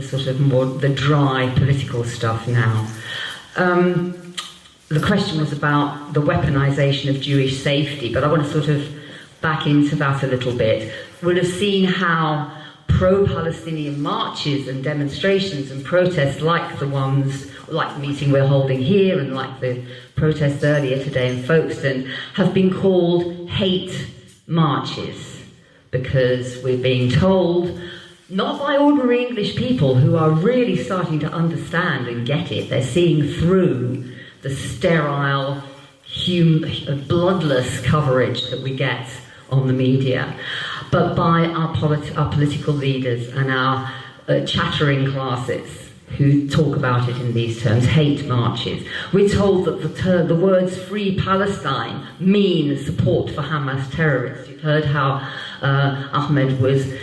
sort of more, the dry political stuff now. The question was about the weaponization of Jewish safety, but I want to sort of back into that a little bit. We'll have seen how pro-Palestinian marches and demonstrations and protests like the ones, like the meeting we're holding here and like the protests earlier today in Folkestone, have been called hate marches, because we're being told, not by ordinary English people who are really starting to understand and get it, they're seeing through the sterile, bloodless coverage that we get on the media, but by our political leaders and our chattering classes who talk about it in these terms, hate marches. We're told that the words "Free Palestine" mean support for Hamas terrorists. You've heard how Ahmed was,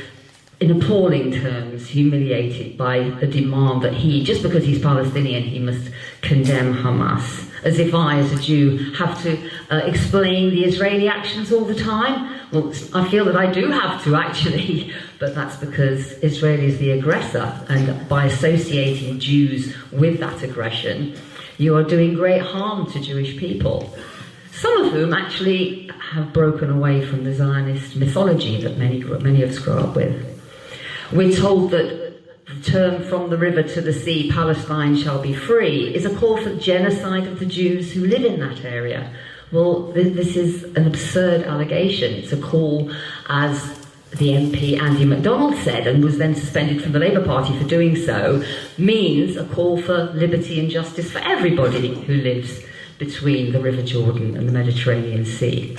in appalling terms, humiliated by a demand that he, just because he's Palestinian, he must condemn Hamas. As if I, as a Jew, have to explain the Israeli actions all the time. Well, I feel that I do have to, actually, but that's because Israel is the aggressor, and by associating Jews with that aggression, you are doing great harm to Jewish people, some of whom actually have broken away from the Zionist mythology that many of us grew up with. We're told that the term "from the river to the sea, Palestine shall be free" is a call for genocide of the Jews who live in that area. Well, this is an absurd allegation. It's a call, as the MP Andy MacDonald said, and was then suspended from the Labour Party for doing so, means a call for liberty and justice for everybody who lives between the River Jordan and the Mediterranean Sea.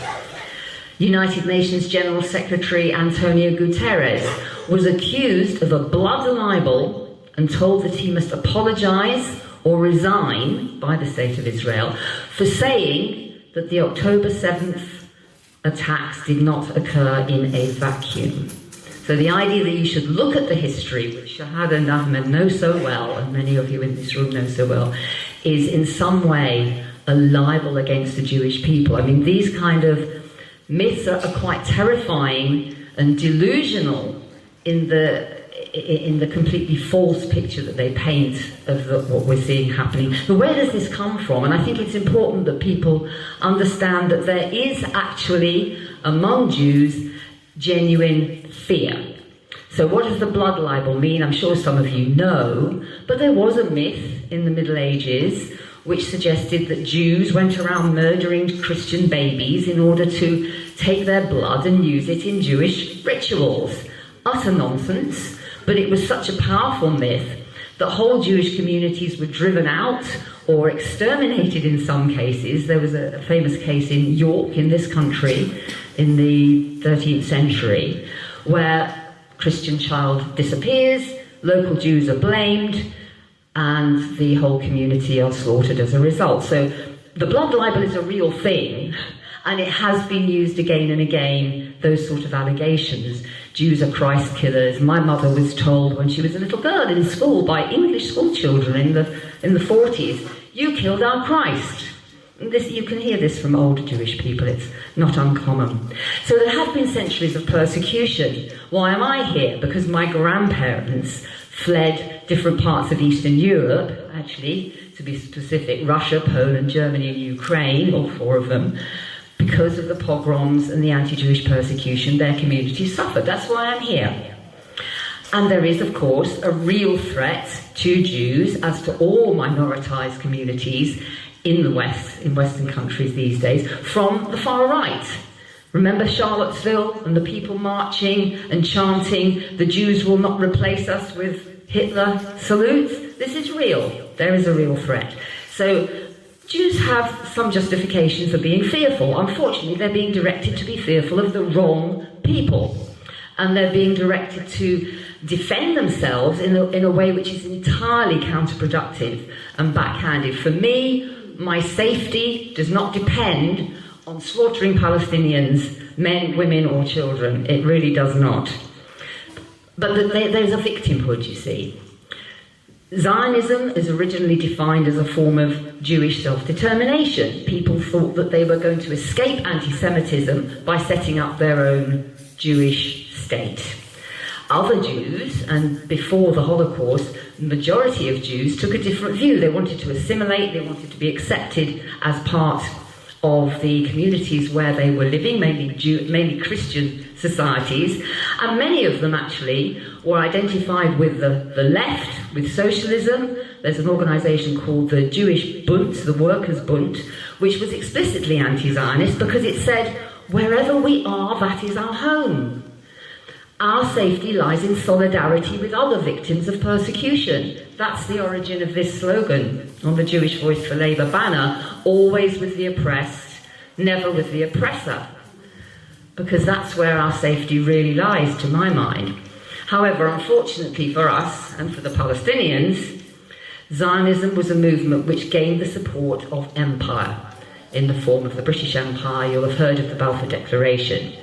United Nations General Secretary Antonio Guterres was accused of a blood libel and told that he must apologise or resign by the State of Israel for saying that the October 7th attacks did not occur in a vacuum. So the idea that you should look at the history, which Shahd and Ahmed know so well, and many of you in this room know so well, is in some way a libel against the Jewish people. I mean, these kind of myths are quite terrifying and delusional in the completely false picture that they paint of what we're seeing happening. But where does this come from? And I think it's important that people understand that there is actually, among Jews, genuine fear. So what does the blood libel mean? I'm sure some of you know, but there was a myth in the Middle Ages which suggested that Jews went around murdering Christian babies in order to take their blood and use it in Jewish rituals. Utter nonsense, but it was such a powerful myth that whole Jewish communities were driven out or exterminated in some cases. There was a famous case in York, in this country, in the 13th century, where a Christian child disappears, local Jews are blamed, and the whole community are slaughtered as a result. So the blood libel is a real thing, and it has been used again and again, those sort of allegations. Jews are Christ killers. My mother was told when she was a little girl in school by English school children in the 40s, "You killed our Christ." This, you can hear this from older Jewish people, it's not uncommon. So there have been centuries of persecution. Why am I here? Because my grandparents fled different parts of Eastern Europe, actually, to be specific, Russia, Poland, Germany and Ukraine, all four of them, because of the pogroms and the anti-Jewish persecution their communities suffered. That's why I'm here. And there is, of course, a real threat to Jews, as to all minoritized communities in the West, in Western countries these days, from the far right. Remember Charlottesville and the people marching and chanting, "The Jews will not replace us with Hitler salutes"? This is real. There is a real threat. So Jews have some justification for being fearful. Unfortunately, they're being directed to be fearful of the wrong people. And they're being directed to defend themselves in a way which is entirely counterproductive and backhanded. For me, my safety does not depend on slaughtering Palestinians, men, women or children. It really does not. But there's a victimhood, you see. Zionism is originally defined as a form of Jewish self-determination. People thought that they were going to escape anti-Semitism by setting up their own Jewish state. Other Jews, and before the Holocaust, the majority of Jews took a different view. They wanted to assimilate, they wanted to be accepted as part of the communities where they were living, mainly Christian societies, and many of them actually were identified with the left, with socialism. There's an organisation called the Jewish Bund, the Workers' Bund, which was explicitly anti-Zionist because it said, wherever we are, that is our home. Our safety lies in solidarity with other victims of persecution. That's the origin of this slogan on the Jewish Voice for Labour banner, always with the oppressed, never with the oppressor. Because that's where our safety really lies, to my mind. However, unfortunately for us and for the Palestinians, Zionism was a movement which gained the support of empire in the form of the British Empire. You'll have heard of the Balfour Declaration.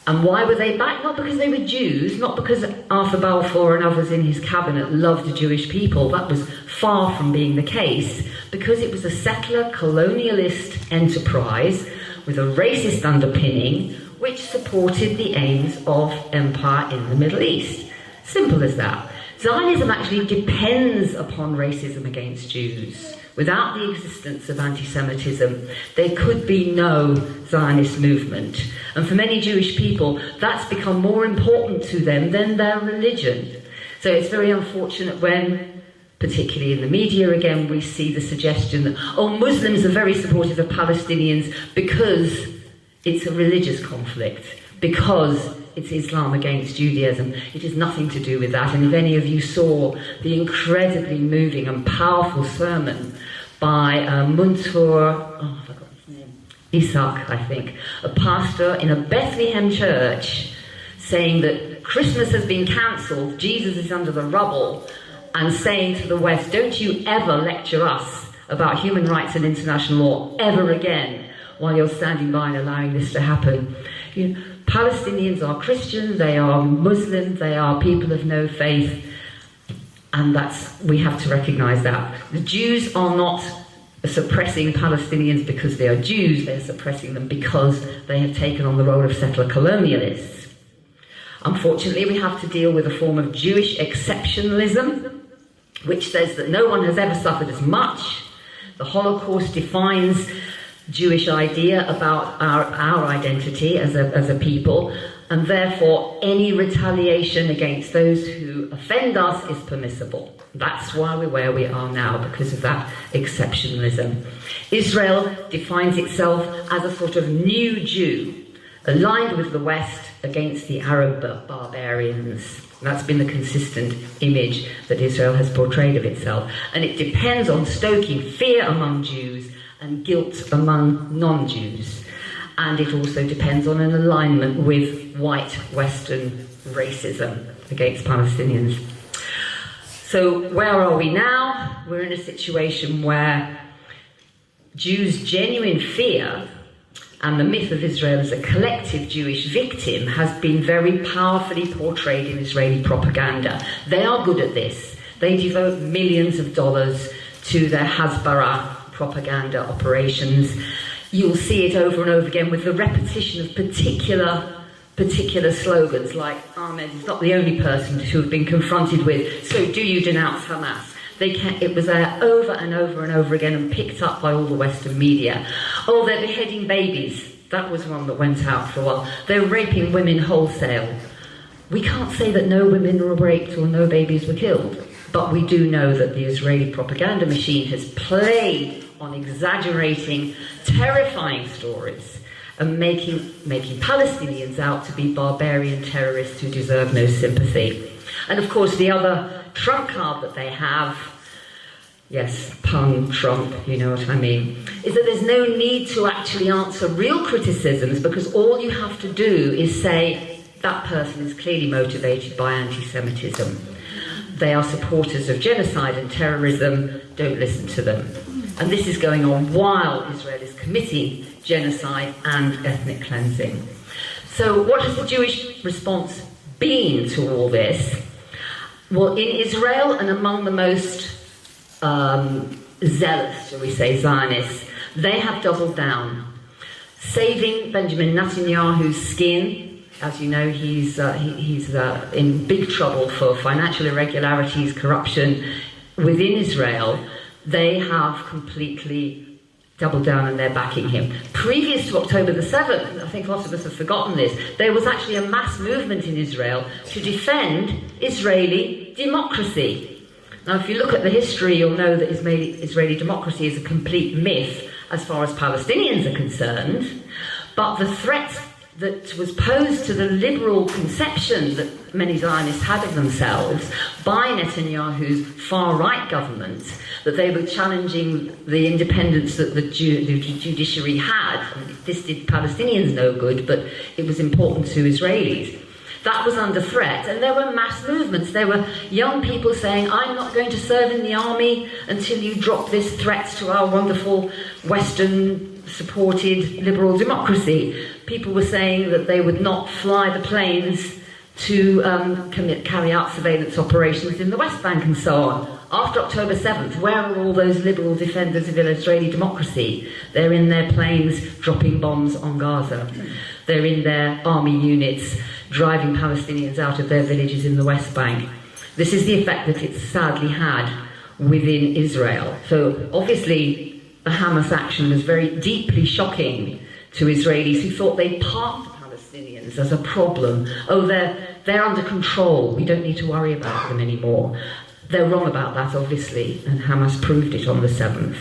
And why were they back? Not because they were Jews, not because Arthur Balfour and others in his cabinet loved the Jewish people. That was far from being the case, because it was a settler colonialist enterprise with a racist underpinning which supported the aims of empire in the Middle East. Simple as that. Zionism actually depends upon racism against Jews. Without the existence of anti-Semitism, there could be no Zionist movement. And for many Jewish people, that's become more important to them than their religion. So it's very unfortunate when, particularly in the media again, we see the suggestion that, oh, Muslims are very supportive of Palestinians because it's a religious conflict, because it's Islam against Judaism. It has nothing to do with that. And if any of you saw the incredibly moving and powerful sermon by Muntur, I forgot his name, Isaac, I think, a pastor in a Bethlehem church, saying that Christmas has been cancelled, Jesus is under the rubble, and saying to the West, don't you ever lecture us about human rights and international law ever again while you're standing by and allowing this to happen. You know, Palestinians are Christian, they are Muslim, they are people of no faith, and we have to recognise that. The Jews are not suppressing Palestinians because they are Jews, they're suppressing them because they have taken on the role of settler colonialists. Unfortunately, we have to deal with a form of Jewish exceptionalism, which says that no one has ever suffered as much. The Holocaust defines Jewish idea about our identity as a people, and therefore any retaliation against those who offend us is permissible. That's why we're where we are now, because of that exceptionalism. Israel defines itself as a sort of new Jew, aligned with the West against the Arab barbarians. That's been the consistent image that Israel has portrayed of itself. And it depends on stoking fear among Jews and guilt among non-Jews. And it also depends on an alignment with white Western racism against Palestinians. So where are we now? We're in a situation where Jews' genuine fear and the myth of Israel as a collective Jewish victim has been very powerfully portrayed in Israeli propaganda. They are good at this. They devote millions of dollars to their Hasbara propaganda operations. You'll see it over and over again with the repetition of particular slogans, like Ahmed is not the only person to have been confronted with, so do you denounce Hamas? It was there over and over and over again and picked up by all the Western media. Oh, they're beheading babies. That was one that went out for a while. They're raping women wholesale. We can't say that no women were raped or no babies were killed, but we do know that the Israeli propaganda machine has played on exaggerating, terrifying stories and making Palestinians out to be barbarian terrorists who deserve no sympathy. And of course, the other trump card that they have, yes, pun, Trump, you know what I mean, is that there's no need to actually answer real criticisms, because all you have to do is say that person is clearly motivated by anti-Semitism. They are supporters of genocide and terrorism, don't listen to them. And this is going on while Israel is committing genocide and ethnic cleansing. So what has the Jewish response been to all this? Well, in Israel, and among the most zealous, shall we say, Zionists, they have doubled down. Saving Benjamin Netanyahu's skin, as you know, he's in big trouble for financial irregularities, corruption within Israel. They have completely doubled down and they're backing him. Previous to October the 7th, I think lots of us have forgotten this, there was actually a mass movement in Israel to defend Israeli democracy. Now, if you look at the history, you'll know that Israeli democracy is a complete myth as far as Palestinians are concerned, but the threat that was posed to the liberal conception that many Zionists had of themselves by Netanyahu's far-right government, that they were challenging the independence that the judiciary had. And this did Palestinians no good, but it was important to Israelis. That was under threat, and there were mass movements. There were young people saying, I'm not going to serve in the army until you drop this threat to our wonderful Western-supported liberal democracy. People were saying that they would not fly the planes to carry out surveillance operations in the West Bank and so on. After October 7th, where are all those liberal defenders of Israeli democracy? They're in their planes dropping bombs on Gaza. They're in their army units driving Palestinians out of their villages in the West Bank. This is the effect that it's sadly had within Israel. So obviously the Hamas action was very deeply shocking to Israelis who thought they'd parked the Palestinians as a problem. Oh, they're under control. We don't need to worry about them anymore. They're wrong about that, obviously, and Hamas proved it on the 7th.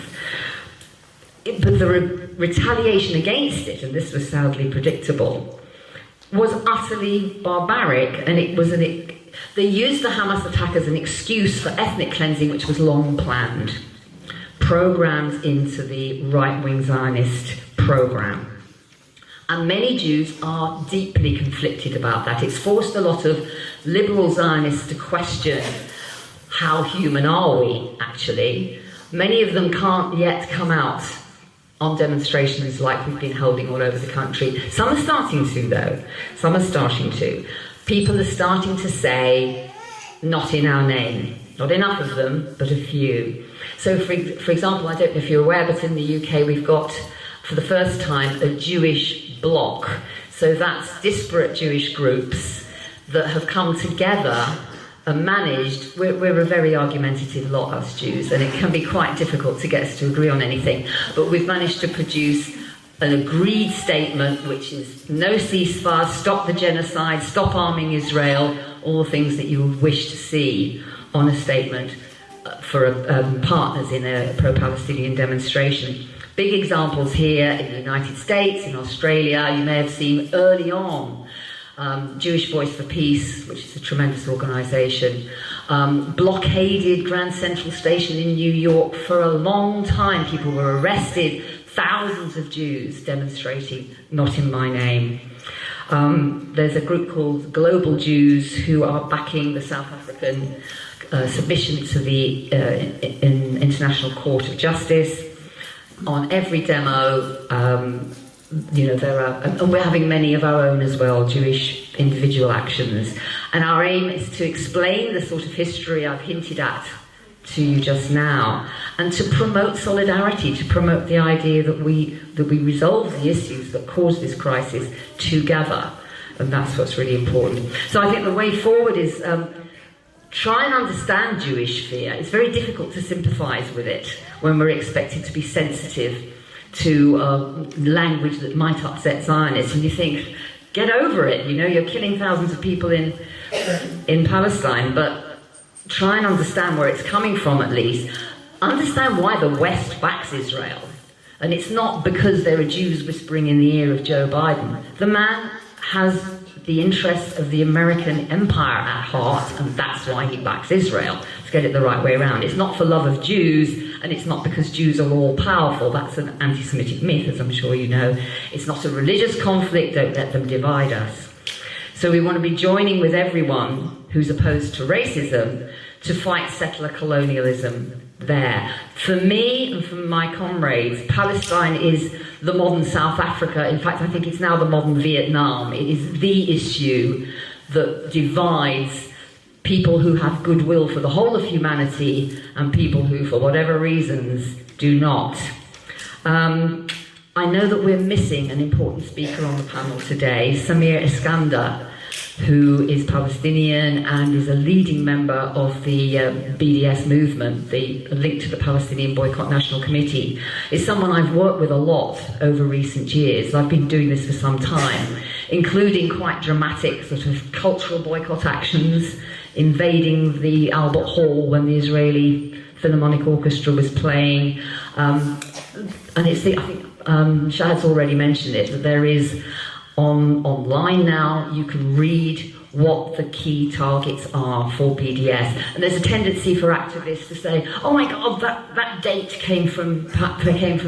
But the retaliation against it, and this was sadly predictable, was utterly barbaric, and they used the Hamas attack as an excuse for ethnic cleansing, which was long planned, programmed into the right-wing Zionist program. And many Jews are deeply conflicted about that. It's forced a lot of liberal Zionists to question, how human are we, actually? Many of them can't yet come out on demonstrations like we've been holding all over the country. Some are starting to, though. Some are starting to. People are starting to say, not in our name. Not enough of them, but a few. So, for example, I don't know if you're aware, but in the UK we've got, for the first time, a Jewish bloc. So that's disparate Jewish groups that have come together and managed. We're a very argumentative lot, us Jews, and it can be quite difficult to get us to agree on anything. But we've managed to produce an agreed statement, which is no ceasefire, stop the genocide, stop arming Israel, all the things that you would wish to see on a statement for partners in a pro-Palestinian demonstration. Big examples here in the United States, in Australia. You may have seen early on Jewish Voice for Peace, which is a tremendous organisation, blockaded Grand Central Station in New York for a long time. People were arrested, thousands of Jews demonstrating, not in my name. There's a group called Global Jews who are backing the South African submission to the International Court of Justice. On every demo, there are, and we're having many of our own as well, Jewish individual actions. And our aim is to explain the sort of history I've hinted at to you just now, and to promote solidarity, to promote the idea that we resolve the issues that cause this crisis together. And that's what's really important. So I think the way forward is try and understand Jewish fear. It's very difficult to sympathise with it when we're expected to be sensitive to language that might upset Zionists. And you think, get over it, you're killing thousands of people in Palestine, but try and understand where it's coming from at least. Understand why the West backs Israel. And it's not because there are Jews whispering in the ear of Joe Biden. The man has the interests of the American empire at heart, and that's why he backs Israel. Let's get it the right way around. It's not for love of Jews, and it's not because Jews are all powerful. That's an anti-Semitic myth, as I'm sure you know. It's not a religious conflict. Don't let them divide us. So we want to be joining with everyone who's opposed to racism to fight settler colonialism there. For me and for my comrades, Palestine is the modern South Africa. In fact, I think it's now the modern Vietnam. It is the issue that divides people who have goodwill for the whole of humanity and people who, for whatever reasons, do not. I know that we're missing an important speaker on the panel today, Samir Iskander, who is Palestinian and is a leading member of the BDS movement, the link to the Palestinian Boycott National Committee, is someone I've worked with a lot over recent years. I've been doing this for some time, including quite dramatic sort of cultural boycott actions, invading the Albert Hall when the Israeli Philharmonic Orchestra was playing. And it's I think Shahd's already mentioned it, that there is online now, you can read what the key targets are for BDS. And there's a tendency for activists to say, oh my God, that date came from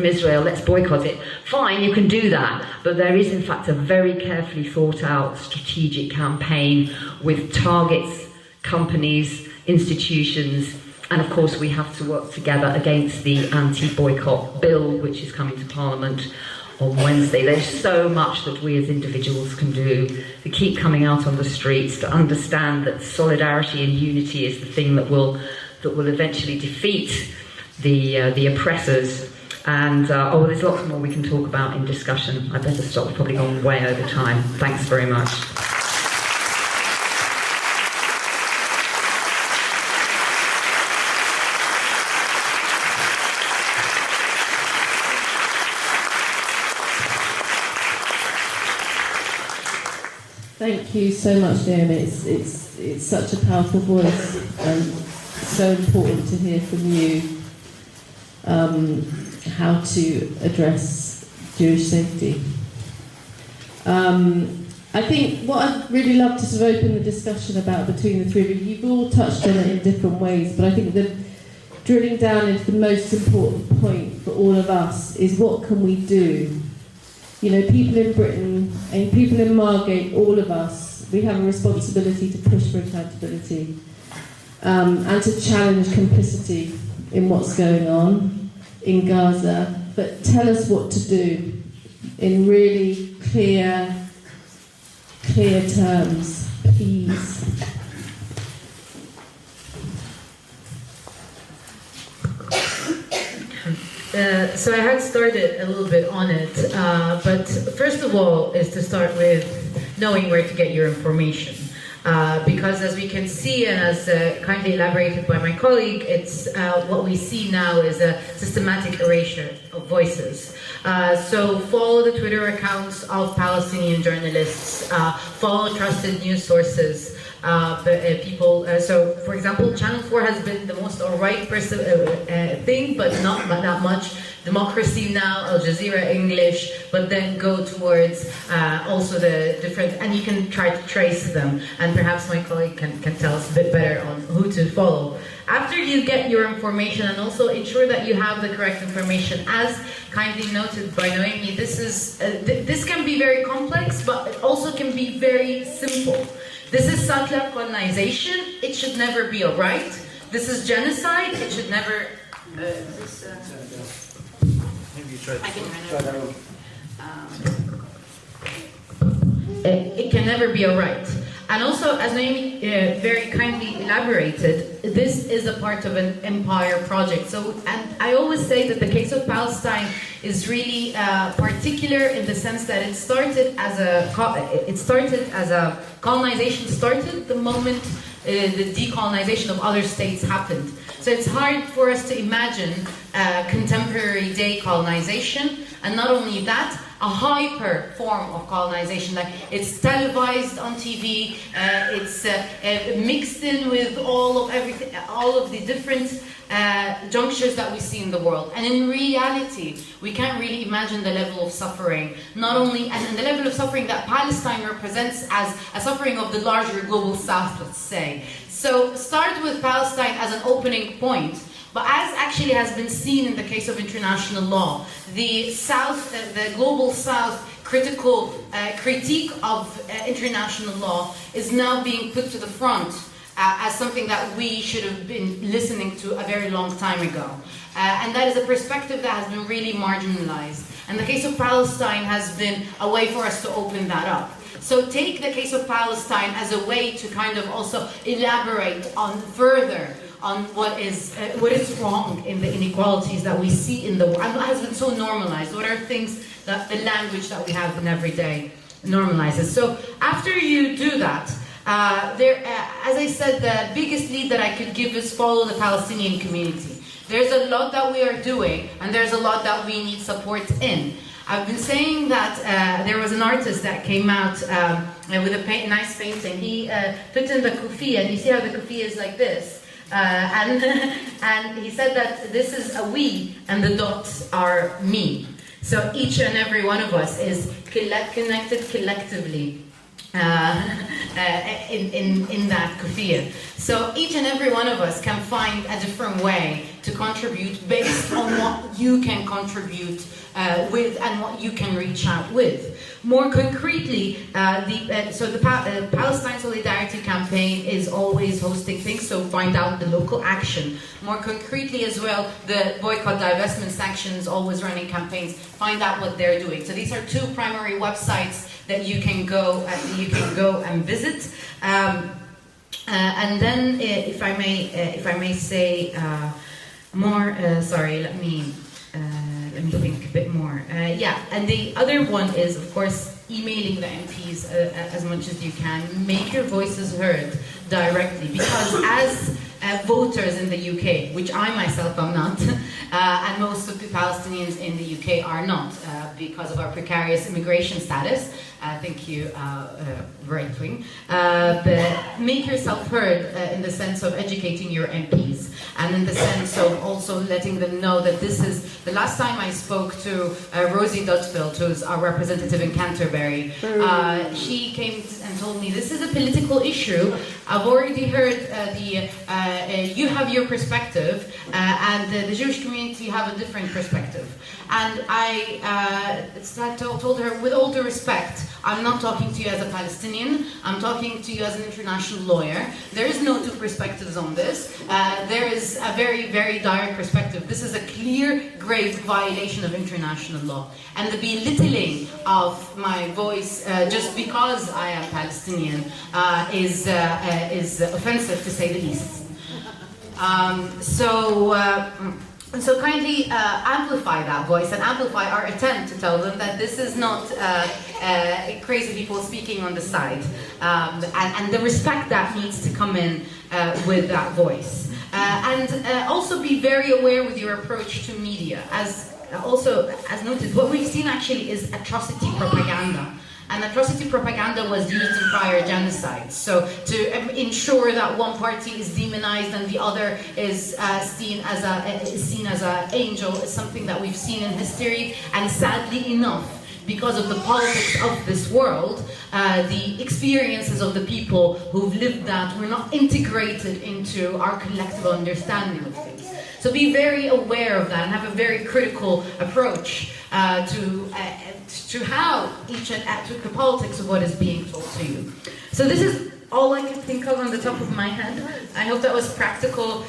Israel, let's boycott it. Fine, you can do that. But there is in fact a very carefully thought out strategic campaign with targets, companies, institutions, and of course we have to work together against the anti-boycott bill, which is coming to Parliament on Wednesday. There's so much that we as individuals can do to keep coming out on the streets, to understand that solidarity and unity is the thing that will eventually defeat the oppressors. And there's lots more we can talk about in discussion. I better stop. We've probably gone way over time. Thanks very much. Thank you so much, Naomi. It's such a powerful voice, and so important to hear from you how to address Jewish safety. I think what I'd really love to sort of open the discussion about between the three of you, you've all touched on it in different ways, but I think that drilling down into the most important point for all of us is what can we do? People in Britain and people in Margate, all of us, we have a responsibility to push for accountability and to challenge complicity in what's going on in Gaza. But tell us what to do in really clear terms, please. So I had started a little bit on it, but first of all is to start with knowing where to get your information. Because as we can see, and as kindly elaborated by my colleague, it's what we see now is a systematic erasure of voices. So follow the Twitter accounts of Palestinian journalists, follow trusted news sources. So, for example, Channel 4 has been the most alright thing, but not that much. Democracy Now, Al Jazeera English, but then go towards also the different, and you can try to trace them, and perhaps my colleague can tell us a bit better on who to follow. After you get your information, and also ensure that you have the correct information, as kindly noted by Naomi, this can be very complex, but it also can be very simple. This is settler colonization. It should never be alright. This is genocide. It should never. Maybe you try I can it can never be a right. And also, as Naomi very kindly elaborated, this is a part of an empire project. So, and I always say that the case of Palestine is really particular in the sense that it started as a colonization started the moment the decolonization of other states happened. So it's hard for us to imagine contemporary day colonization, and not only that, a hyper form of colonization. Like it's televised on TV, it's mixed in with all of everything, all of the different junctures that we see in the world. And in reality, we can't really imagine the level of suffering, not only, and the level of suffering that Palestine represents as a suffering of the larger global South, let's say. So start with Palestine as an opening point. But as actually has been seen in the case of international law, the South, the global South critical critique of international law is now being put to the front as something that we should have been listening to a very long time ago. And that is a perspective that has been really marginalized. And the case of Palestine has been a way for us to open that up. So take the case of Palestine as a way to kind of also elaborate on further on what is wrong in the inequalities that we see in the world, and what has been so normalized. What are things that the language that we have in every day normalizes? So after you do that, as I said, the biggest lead that I could give is follow the Palestinian community. There's a lot that we are doing, and there's a lot that we need support in. I've been saying that there was an artist that came out with a nice painting. He put in the kufi, and you see how the kufi is like this. And he said that this is a we, and the dots are me. So each and every one of us is connected collectively in that kufiya. So each and every one of us can find a different way to contribute based on what you can contribute with and what you can reach out with. More concretely, the Palestine Solidarity Campaign is always hosting things, so find out the local action. More concretely as well, the boycott, divestment, sanctions, always running campaigns, find out what they're doing. So these are two primary websites that you can go and visit. And then, if I may say more, sorry, let me think a bit more. Yeah, and the other one is, of course, emailing the MPs as much as you can. Make your voices heard directly, because as voters in the UK, which I myself am not, and most of the Palestinians in the UK are not, because of our precarious immigration status. Thank you, right wing. But make yourself heard in the sense of educating your MPs, and in the sense of also letting them know that this is the last time I spoke to Rosie Dutfield, who's our representative in Canterbury. She came and told me this is a political issue. I've already heard you have your perspective, and the Jewish community have a different perspective. And I told her, with all due respect, I'm not talking to you as a Palestinian, I'm talking to you as an international lawyer. There is no two perspectives on this. There is a very, very direct perspective. This is a clear, grave violation of international law. And the belittling of my voice just because I am Palestinian is offensive, to say the least. So kindly amplify that voice and amplify our attempt to tell them that this is not crazy people speaking on the side, and the respect that needs to come in with that voice. And also be very aware with your approach to media. As noted, what we've seen actually is atrocity propaganda. And atrocity propaganda was used in prior genocides. So to ensure that one party is demonized and the other is seen as an angel is something that we've seen in history. And sadly enough, because of the politics of this world, the experiences of the people who've lived that were not integrated into our collective understanding of things. So be very aware of that and have a very critical approach to how to the politics of what is being told to you. So this is all I can think of on the top of my head. I hope that was practical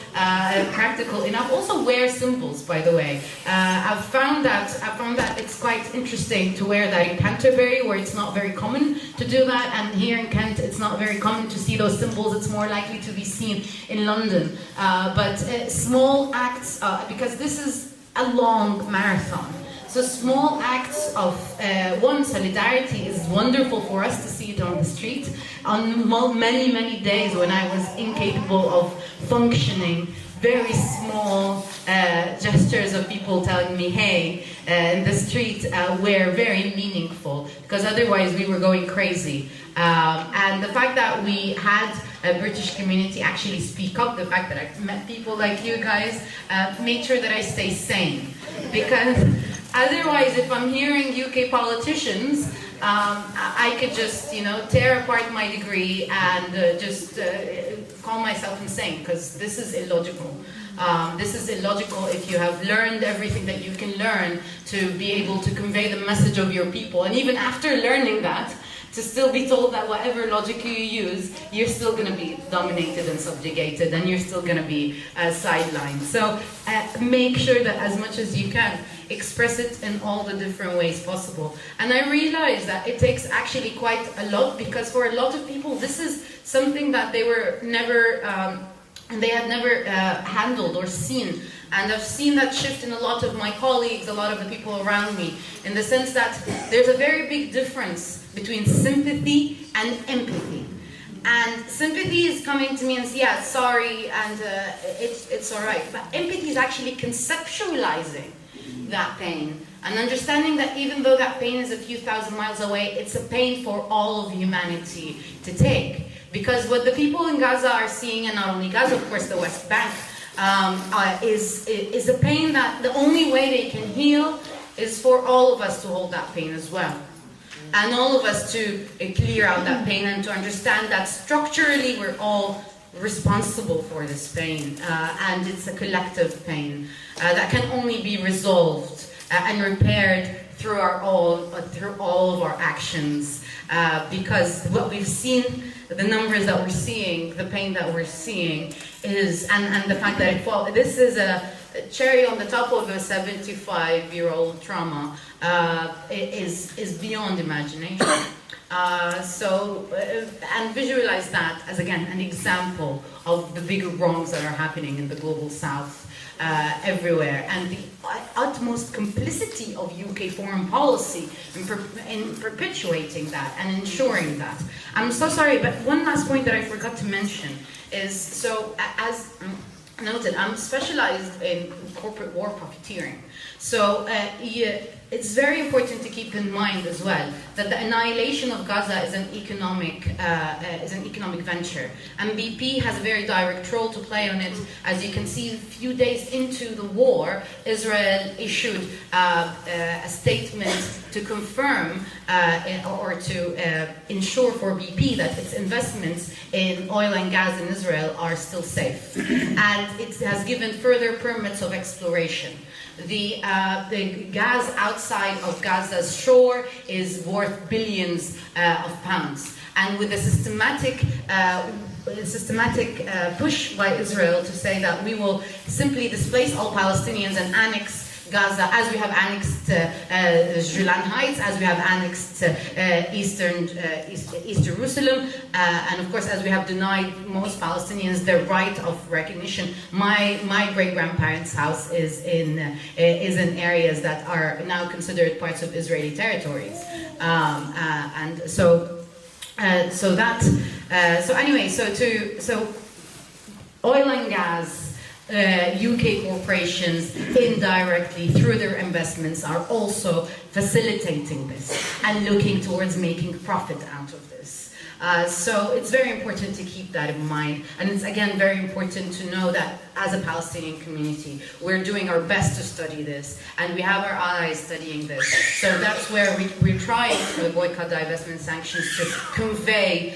enough. Also wear symbols, by the way. I've found that it's quite interesting to wear that in Canterbury, where it's not very common to do that, and here in Kent it's not very common to see those symbols. It's more likely to be seen in London. But small acts, because this is a long marathon. So small acts of solidarity is wonderful for us to see it on the street. On many, many days when I was incapable of functioning, very small gestures of people telling me, hey, in the street were very meaningful, because otherwise we were going crazy. And the fact that we had a British community actually speak up, the fact that I met people like you guys, made sure that I stay sane. Because otherwise, if I'm hearing UK politicians, I could just, tear apart my degree and just call myself insane, because this is illogical. This is illogical if you have learned everything that you can learn to be able to convey the message of your people. And even after learning that, to still be told that whatever logic you use, you're still going to be dominated and subjugated, and you're still going to be sidelined. So make sure that as much as you can, express it in all the different ways possible. And I realize that it takes actually quite a lot, because for a lot of people, this is something that they were never, they had never handled or seen. And I've seen that shift in a lot of my colleagues, a lot of the people around me, in the sense that there's a very big difference between sympathy and empathy. And sympathy is coming to me and saying, yeah, sorry, and it's all right. But empathy is actually conceptualizing that pain and understanding that even though that pain is a few thousand miles away, it's a pain for all of humanity to take. Because what the people in Gaza are seeing, and not only Gaza, of course, the West Bank, is a pain that the only way they can heal is for all of us to hold that pain as well. And all of us to clear out that pain and to understand that structurally we're all responsible for this pain, and it's a collective pain that can only be resolved and repaired through all of our actions, because what we've seen, the numbers that we're seeing, the pain that we're seeing is, and the fact that this is a cherry on the top of a 75-year-old trauma, is beyond imagination. And visualize that as, again, an example of the bigger wrongs that are happening in the global south everywhere, and the utmost complicity of UK foreign policy in perpetuating that and ensuring that. I'm so sorry, but one last point that I forgot to mention is, so as noted, I'm specialized in corporate war profiteering. So it's very important to keep in mind as well that the annihilation of Gaza is an economic venture, and BP has a very direct role to play on it. As you can see, a few days into the war, Israel issued a statement to confirm or to ensure for BP that its investments in oil and gas in Israel are still safe, and it has given further permits of exploration. The gas outside of Gaza's shore is worth billions of pounds, and with a systematic push by Israel to say that we will simply displace all Palestinians and annex Gaza, as we have annexed Golan Heights, as we have annexed East Jerusalem, and of course as we have denied most Palestinians their right of recognition. My great-grandparents' house is in areas that are now considered parts of Israeli territories, and so oil and gas. UK corporations indirectly through their investments are also facilitating this and looking towards making profit out of this. So it's very important to keep that in mind, and it's again very important to know that as a Palestinian community we're doing our best to study this, and we have our allies studying this. So that's where we're trying through the boycott, divestment, sanctions to convey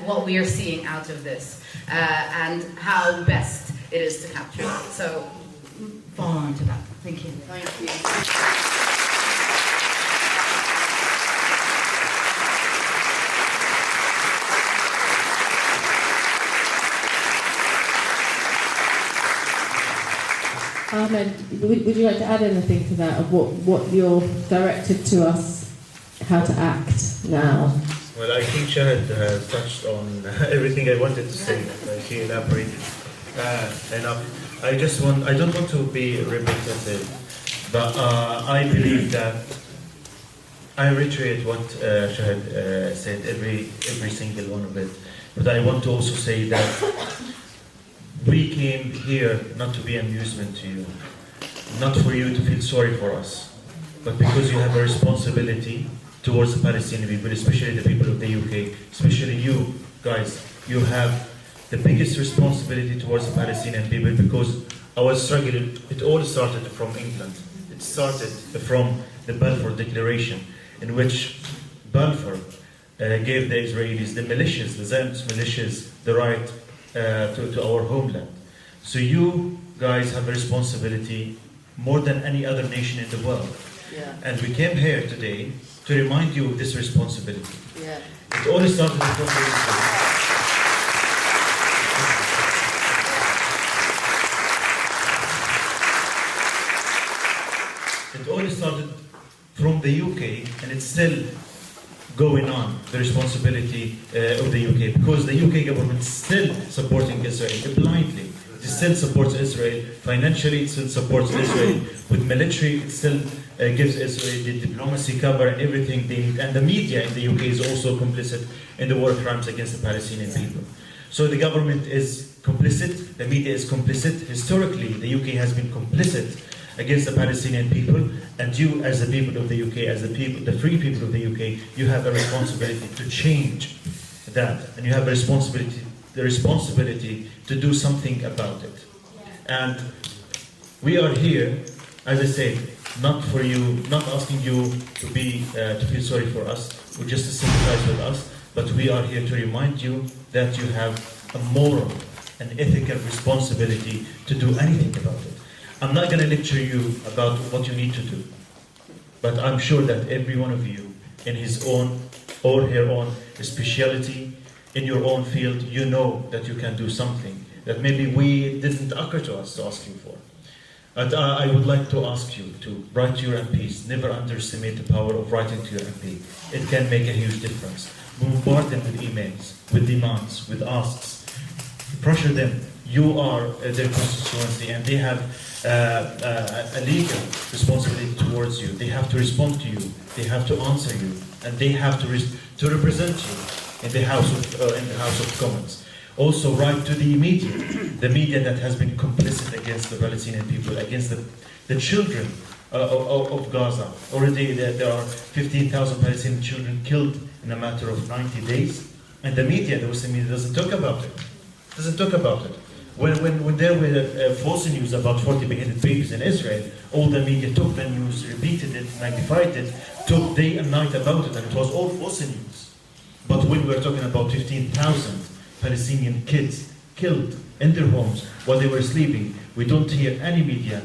what we are seeing out of this, and how best it is to capture that. So follow on to that. Thank you. Thank you. Ahmed, would you like to add anything to that, of what you're directed to us, how to act now? Well, I think Shahd has touched on everything I wanted to say. She elaborated enough. I don't want to be repetitive, but I believe that I reiterate what Shahd said, every single one of it. But I want to also say that we came here not to be amusement to you, not for you to feel sorry for us, but because you have a responsibility towards the Palestinian people, especially the people of the UK, especially you guys. You have the biggest responsibility towards the Palestinian people, because our struggle, it all started from England. It started from the Balfour Declaration, in which Balfour gave the Israelis, the militias, the Zionist militias, the right to our homeland. So you guys have a responsibility more than any other nation in the world. Yeah. And we came here today to remind you of this responsibility. Yeah. It all started from the It all started from the UK, and it's still going on, the responsibility of the UK, because the UK government is still supporting Israel blindly. It still supports Israel financially, it still supports Israel with military, it still gives Israel the diplomacy cover and everything they need. And the media in the UK is also complicit in the war crimes against the Palestinian people. So the government is complicit, the media is complicit. Historically, the UK has been complicit against the Palestinian people, and you, as the people of the UK, as the free people of the UK, you have a responsibility to change that, and you have a the responsibility to do something about it. And we are here, as I said, not for you, not asking you to feel sorry for us, or just to sympathize with us, but we are here to remind you that you have a moral and ethical responsibility to do anything about it. I'm not going to lecture you about what you need to do, but I'm sure that every one of you, in his own or her own speciality, in your own field, you know that you can do something that maybe we didn't occur to us to ask you for. And I would like to ask you to write to your MPs. Never underestimate the power of writing to your MP. It can make a huge difference. Bombard them with emails, with demands, with asks. Pressure them. You are their constituency, and they have a legal responsibility towards you. They have to respond to you. They have to answer you, and they have to represent you in the House of Commons. Also, write to the media that has been complicit against the Palestinian people, against the children of Gaza. Already there are 15,000 Palestinian children killed in a matter of 90 days, and the Western media doesn't talk about it. When there were false news about 40 beheaded babies in Israel, all the media took the news, repeated it, magnified it, took day and night about it, and it was all false news. But when we're talking about 15,000 Palestinian kids killed in their homes while they were sleeping, we don't hear any media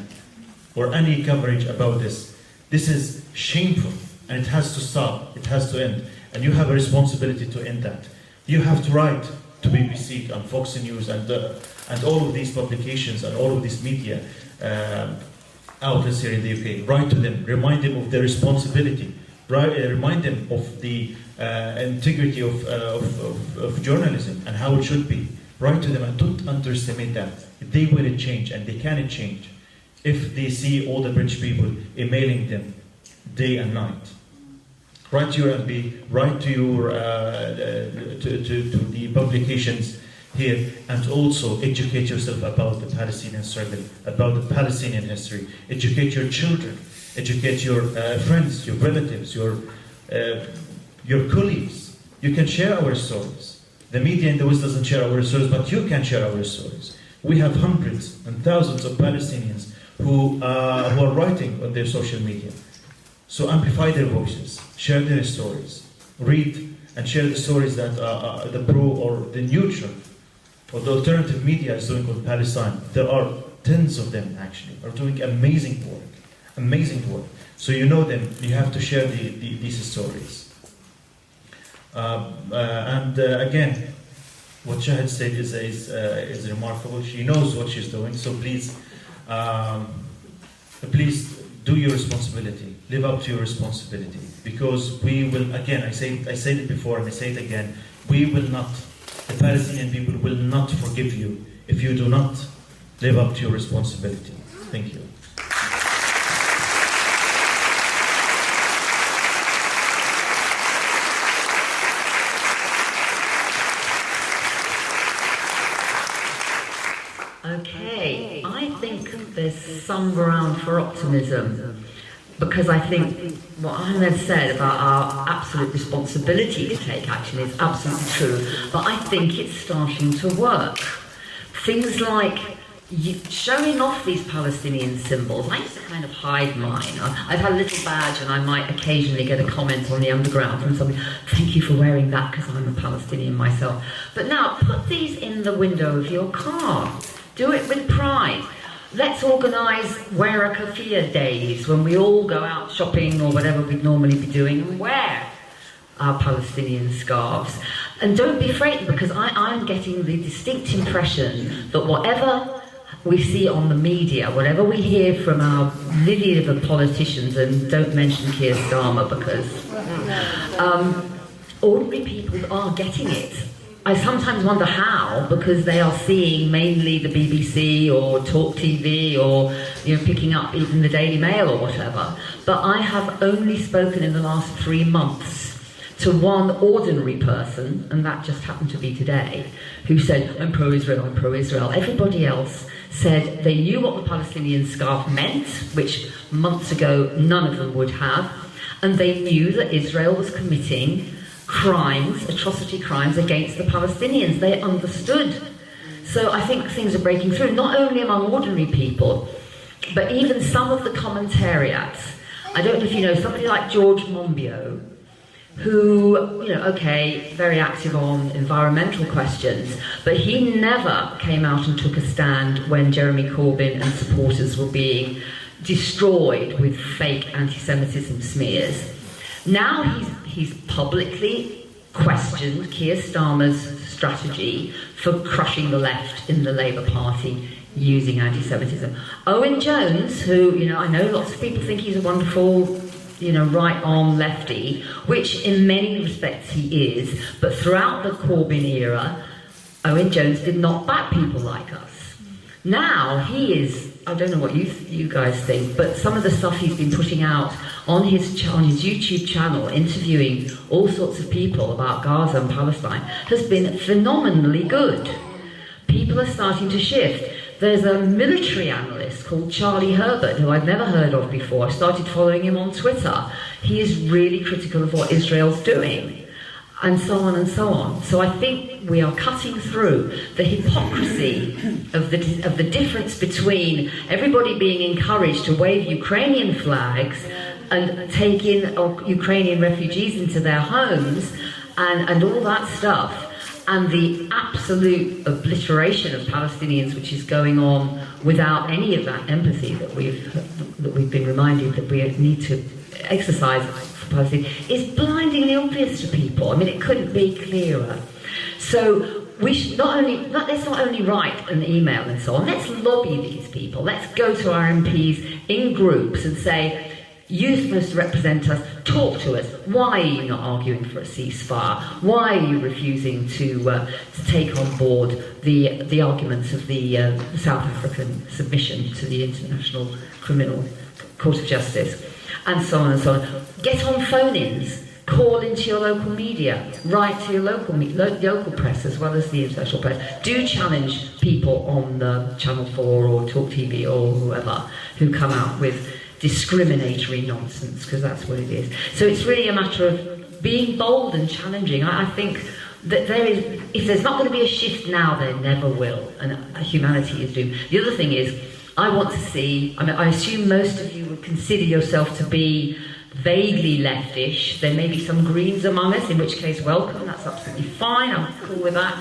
or any coverage about this. This is shameful, and it has to stop, it has to end. And you have a responsibility to end that. You have to write to BBC and Fox News and all of these publications and all of these media outlets here in the UK. Write to them, remind them of their responsibility, remind them of the integrity of journalism and how it should be. Write to them, and don't underestimate that. They will change, and they can change if they see all the British people emailing them day and night. Write to your MP, write to your to the publications here, and also educate yourself about the Palestinian struggle, about the Palestinian history. Educate your children, educate your friends, your relatives, your colleagues. You can share our stories. The media in the West doesn't share our stories, but you can share our stories. We have hundreds and thousands of Palestinians who are writing on their social media. So amplify their voices, share their stories, read and share the stories that the pro or the neutral or the alternative media is doing on Palestine. There are tens of them actually, are doing amazing work. So you know them, you have to share these stories. Again, what Shahd said is remarkable. She knows what she's doing, so please please do your responsibility, live up to your responsibility, because we will, again, I said it before and I say it again, we will not, the Palestinian people will not forgive you if you do not live up to your responsibility. Thank you. Okay, I think there's some ground for optimism, because I think what Ahmed said about our absolute responsibility to take action is absolutely true, but I think it's starting to work. Things like showing off these Palestinian symbols. I used to kind of hide mine. I've had a little badge and I might occasionally get a comment on the underground from somebody, thank you for wearing that because I'm a Palestinian myself. But now, put these in the window of your car. Do it with pride. Let's organise Wear a Kafir days when we all go out shopping or whatever we'd normally be doing and wear our Palestinian scarves. And don't be afraid, because I'm getting the distinct impression that whatever we see on the media, whatever we hear from our lineage of politicians, and don't mention Keir Starmer because ordinary people are getting it. I sometimes wonder how, because they are seeing mainly the BBC or Talk TV or picking up even the Daily Mail or whatever. But I have only spoken in the last 3 months to one ordinary person, and that just happened to be today, who said, I'm pro-Israel, I'm pro-Israel. Everybody else said they knew what the Palestinian scarf meant, which months ago none of them would have, and they knew that Israel was committing crimes, atrocity crimes against the Palestinians. They understood. So I think things are breaking through, not only among ordinary people, but even some of the commentariats. I don't know if you know somebody like George Monbiot, who, okay, very active on environmental questions, but he never came out and took a stand when Jeremy Corbyn and supporters were being destroyed with fake anti-Semitism smears. Now he's publicly questioned Keir Starmer's strategy for crushing the left in the Labour Party using anti-Semitism. Owen Jones, who, I know lots of people think he's a wonderful, right-arm lefty, which in many respects he is, but throughout the Corbyn era, Owen Jones did not back people like us. Now he is, I don't know what you guys think, but some of the stuff he's been putting out on his YouTube channel, interviewing all sorts of people about Gaza and Palestine, has been phenomenally good. People are starting to shift. There's a military analyst called Charlie Herbert, who I've never heard of before. I started following him on Twitter. He is really critical of what Israel's doing, and so on and so on. So I think we are cutting through the hypocrisy of the difference between everybody being encouraged to wave Ukrainian flags and take in Ukrainian refugees into their homes and all that stuff, and the absolute obliteration of Palestinians which is going on without any of that empathy that we've been reminded that we need to exercise for Palestine, is blindingly obvious to people. I mean, it couldn't be clearer. So we should let's not only write an email and so on, let's lobby these people. Let's go to our MPs in groups and say, you're supposed to represent us, talk to us. Why are you not arguing for a ceasefire? Why are you refusing to take on board the arguments of the South African submission to the International Criminal Court of Justice? And so on and so on. Get on phone-ins, call into your local media, write to your local press as well as the international press. Do challenge people on the Channel 4 or Talk TV or whoever who come out with discriminatory nonsense, because that's what it is. So it's really a matter of being bold and challenging. I think that if there's not going to be a shift now, there never will, and humanity is doomed. The other thing is, I want to see, I assume most of you would consider yourself to be vaguely leftish. There may be some Greens among us, in which case, welcome, that's absolutely fine, I'm cool with that.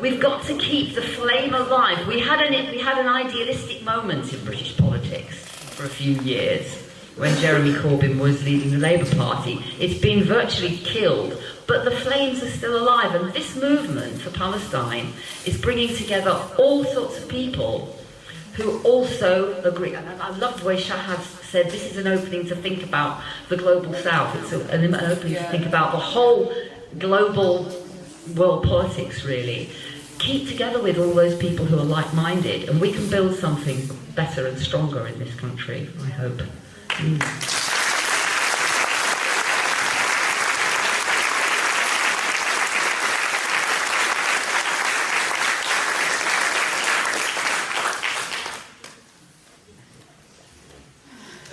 We've got to keep the flame alive. We had an idealistic moment in British politics for a few years when Jeremy Corbyn was leading the Labour Party. It's been virtually killed but the flames are still alive, and this movement for Palestine is bringing together all sorts of people who also agree. And I love the way Shahd said this is an opening to think about the global south. It's an opening to think about the whole global world politics, really. Keep together with all those people who are like-minded, and we can build something better and stronger in this country, I hope.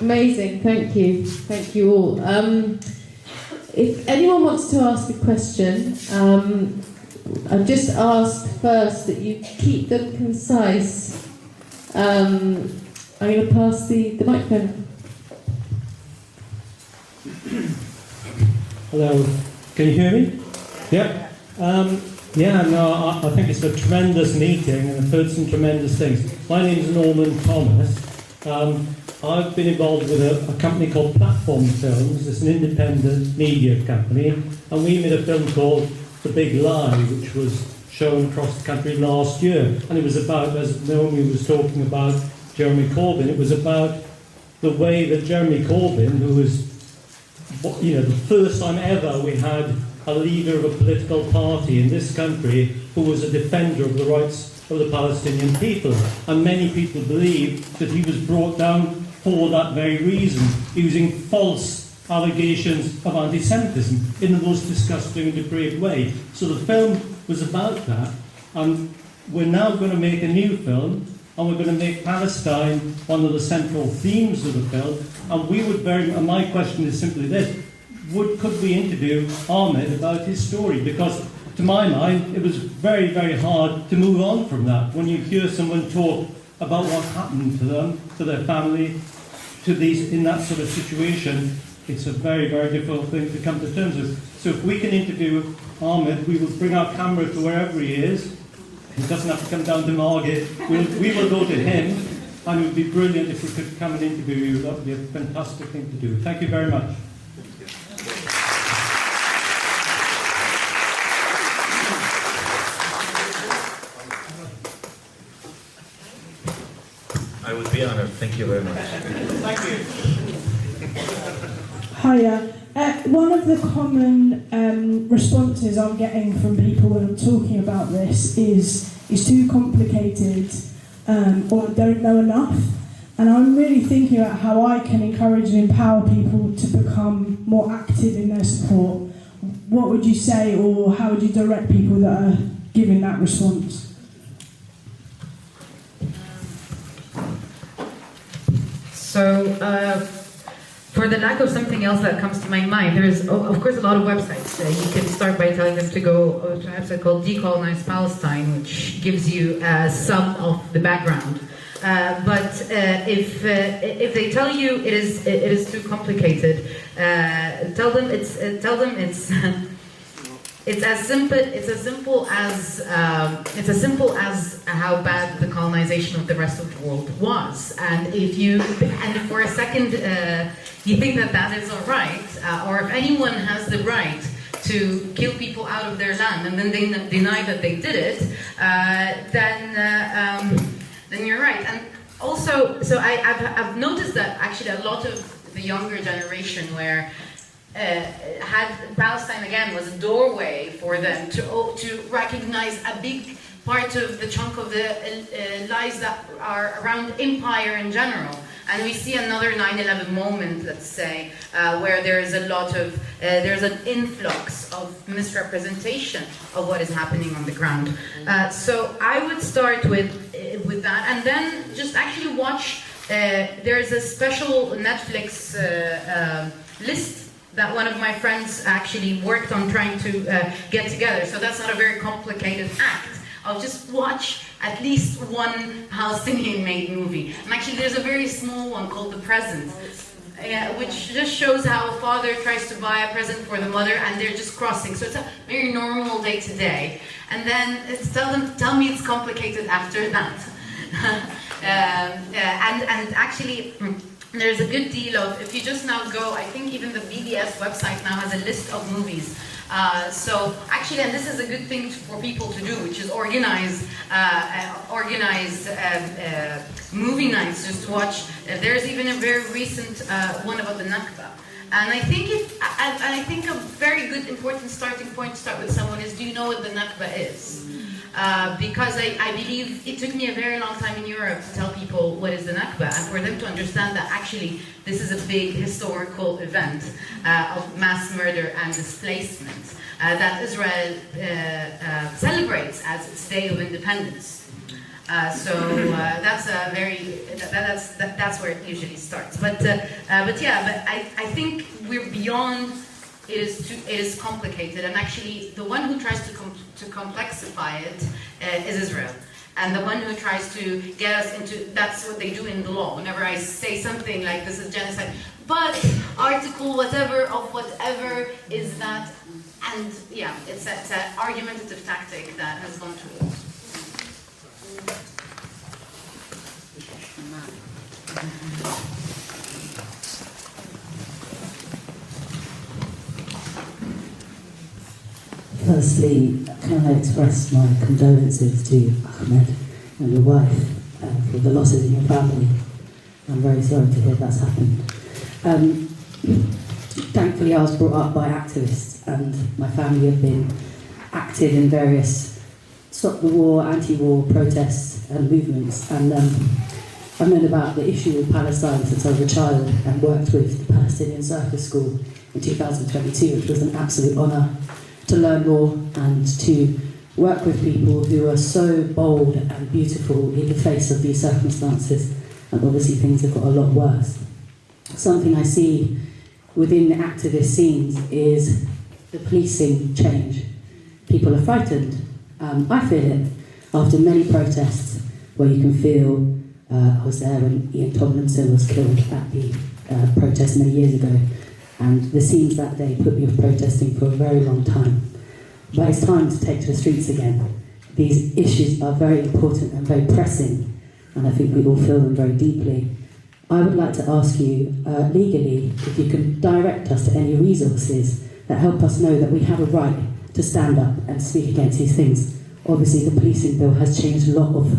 Amazing, thank you all. If anyone wants to ask a question, I've just asked first that you keep them concise. I'm going to pass the microphone. Hello, can you hear me? Yep. I think it's a tremendous meeting and I've heard some tremendous things. My name is Norman Thomas. I've been involved with a company called Platform Films. It's an independent media company, and we made a film called The Big Lie, which was shown across the country last year. And it was about, as Naomi was talking about Jeremy Corbyn, it was about the way that Jeremy Corbyn, who was, the first time ever we had a leader of a political party in this country who was a defender of the rights of the Palestinian people. And many people believe that he was brought down for that very reason, using false allegations of anti-Semitism in the most disgusting and depraved way. So the film was about that, and we're now going to make a new film, and we're going to make Palestine one of the central themes of the film. And my question is simply this: could we interview Ahmed about his story? Because to my mind, it was very, very hard to move on from that. When you hear someone talk about what happened to them, to their family, in that sort of situation, it's a very, very difficult thing to come to terms with. So if we can interview Ahmed, we will bring our camera to wherever he is. He doesn't have to come down to Margate. We will go to him, and it would be brilliant if we could come and interview you. That would be a fantastic thing to do. Thank you very much. I would be honored. Thank you very much. Thank you. Hiya. One of the common responses I'm getting from people when I'm talking about this is too complicated or don't know enough. And I'm really thinking about how I can encourage and empower people to become more active in their support. What would you say, or how would you direct people that are giving that response? So, for the lack of something else that comes to my mind, there is, of course, a lot of websites. You can start by telling them to go to a website called Decolonize Palestine, which gives you some of the background. But if they tell you it is too complicated, tell them it's it's as simple as how bad the colonization of the rest of the world was. And if for a second you think that is all right, or if anyone has the right to kill people out of their land and then they deny that they did it, then you're right. And also, so I've noticed that actually a lot of the younger generation had Palestine again was a doorway for them to recognize a big part of the chunk of the lives that are around empire in general. And we see another 9/11 moment, let's say, where there is there's an influx of misrepresentation of what is happening on the ground. So I would start with that, and then just actually watch. There's a special Netflix list that one of my friends actually worked on trying to get together. So that's not a very complicated act. I'll just watch at least one Palestinian-made movie. And actually there's a very small one called The Present, which just shows how a father tries to buy a present for the mother and they're just crossing. So it's a very normal day-to-day. And then tell me it's complicated after that. And actually, there's a good deal of, if you just now go, I think even the BDS website now has a list of movies So actually, and this is a good thing for people to do, which is organize movie nights just to watch. There's even a very recent one about the Nakba. And I think a very good important starting point to start with someone is, do you know what the Nakba is? Because I believe it took me a very long time in Europe to tell people what is the Nakba, and for them to understand that actually this is a big historical event of mass murder and displacement that Israel celebrates as its day of independence. That's a very that's where it usually starts. But I think we're beyond. It is complicated, and actually the one who tries to complexify it is Israel, and the one who tries to get us into, that's what they do in the law. Whenever I say something like this is genocide, but article whatever of whatever is that, and yeah, it's an argumentative tactic that has gone too long. Firstly, can I express my condolences to Ahmed and your wife for the losses in your family. I'm very sorry to hear that's happened. Thankfully, I was brought up by activists, and my family have been active in various stop the war, anti-war protests and movements. And I've known about the issue with Palestine since I was a child, and worked with the Palestinian Circus School in 2022, which was an absolute honour to learn more and to work with people who are so bold and beautiful in the face of these circumstances, and obviously things have got a lot worse. Something I see within the activist scenes is the policing change. People are frightened. I feel it after many protests where you can feel, I was there when Ian Tomlinson was killed at the protest many years ago, and the scenes that day put me off protesting for a very long time. But it's time to take to the streets again. These issues are very important and very pressing, and I think we all feel them very deeply. I would like to ask you, legally, if you can direct us to any resources that help us know that we have a right to stand up and speak against these things. Obviously, the policing bill has changed a lot of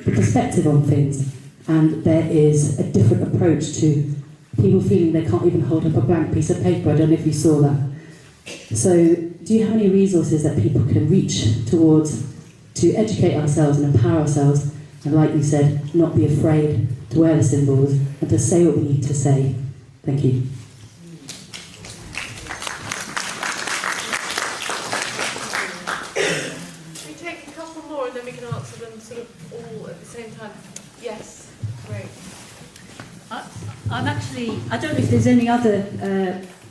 the perspective on things, and there is a different approach to people feeling they can't even hold up a blank piece of paper. I don't know if you saw that. So, do you have any resources that people can reach towards to educate ourselves and empower ourselves, and like you said, not be afraid to wear the symbols and to say what we need to say? Thank you. Should we take a couple more and then we can answer them sort of all at the same time? Yes, great. I don't know if there's any other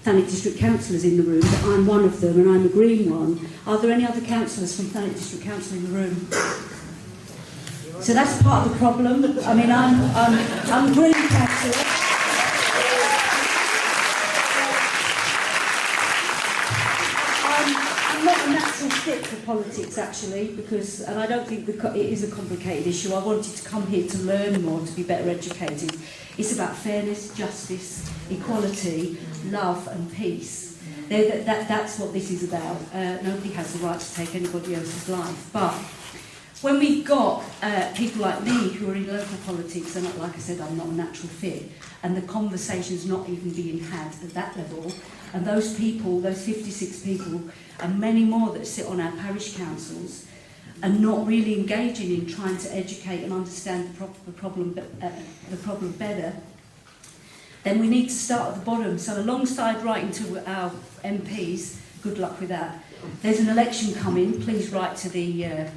Thanet District Councillors in the room, but I'm one of them and I'm a Green one. Are there any other councillors from Thanet District Council in the room? So that's part of the problem. I mean, I'm a Green councillor. I'm not a natural fit for politics, actually, because, and I don't think it is a complicated issue. I wanted to come here to learn more, to be better educated. It's about fairness, justice, equality, love and peace. That's what this is about. Nobody has the right to take anybody else's life. But when we've got people like me who are in local politics, and like I said, I'm not a natural fit, and the conversation's not even being had at that level, and those people, those 56 people, and many more that sit on our parish councils, are not really engaging in trying to educate and understand the problem better, then we need to start at the bottom. So alongside writing to our MPs, good luck with that. There's an election coming. Please write to the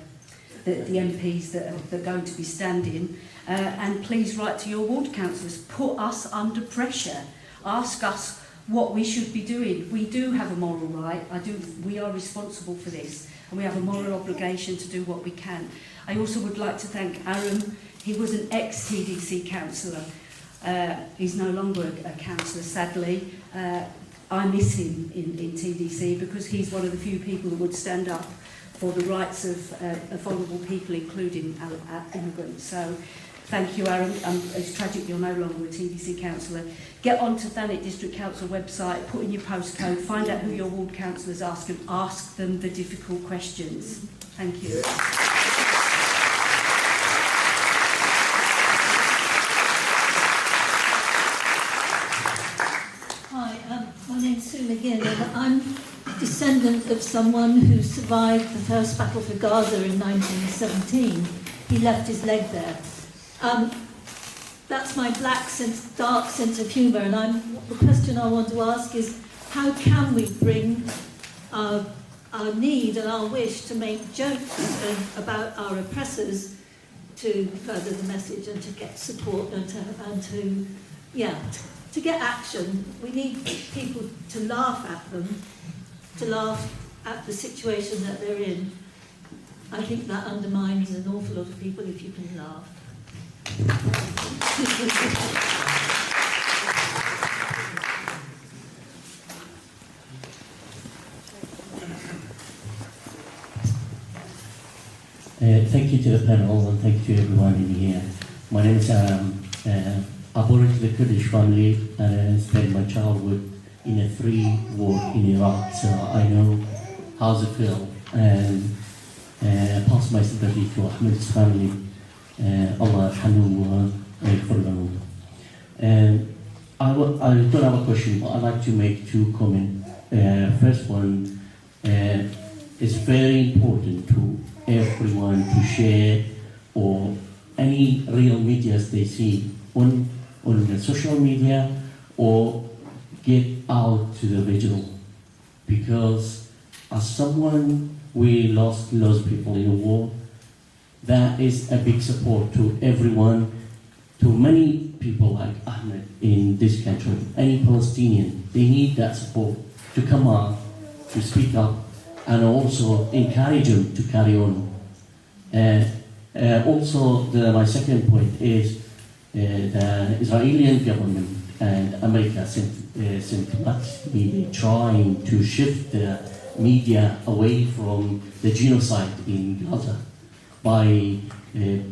MPs that are going to be standing, and please write to your ward councillors. Put us under pressure. Ask us what we should be doing. We do have a moral right. We are responsible for this, and we have a moral obligation to do what we can. I also would like to thank Aaron. He was an ex-TDC councillor. He's no longer a councillor, sadly. I miss him in TDC because he's one of the few people that would stand up for the rights of vulnerable people, including immigrants. So Thank you, Aaron. It's tragic you're no longer a TDC councillor. Get onto Thanet District Council website, put in your postcode, find out who your ward councillors ask, and ask them the difficult questions. Thank you. Hi, my name's Sue McGinn, and I'm a descendant of someone who survived the first battle for Gaza in 1917. He left his leg there. That's my dark sense of humour, and the question I want to ask is, how can we bring our need and our wish to make jokes about our oppressors to further the message and to get support and to get action? We need people to laugh at them, to laugh at the situation that they're in. I think that undermines an awful lot of people if you can laugh. Thank you to the panel and thank you to everyone in here. My name is I born into the Kurdish family and I spent my childhood in a free war in Iraq, so I know how it feels. And pass my sympathy to Ahmed's family. Allah yarhamu wa yaghfir lahu. I don't have a question, but I'd like to make two comments. First one, it's very important to everyone to share or any real medias they see on the social media or get out to the vigil, because as someone we lost people in the war, that is a big support to everyone, to many people like Ahmed in this country, any Palestinian. They need that support to come out, to speak up, and also encourage them to carry on. My second point is the Israeli government and America systematically trying to shift the media away from the genocide in Gaza by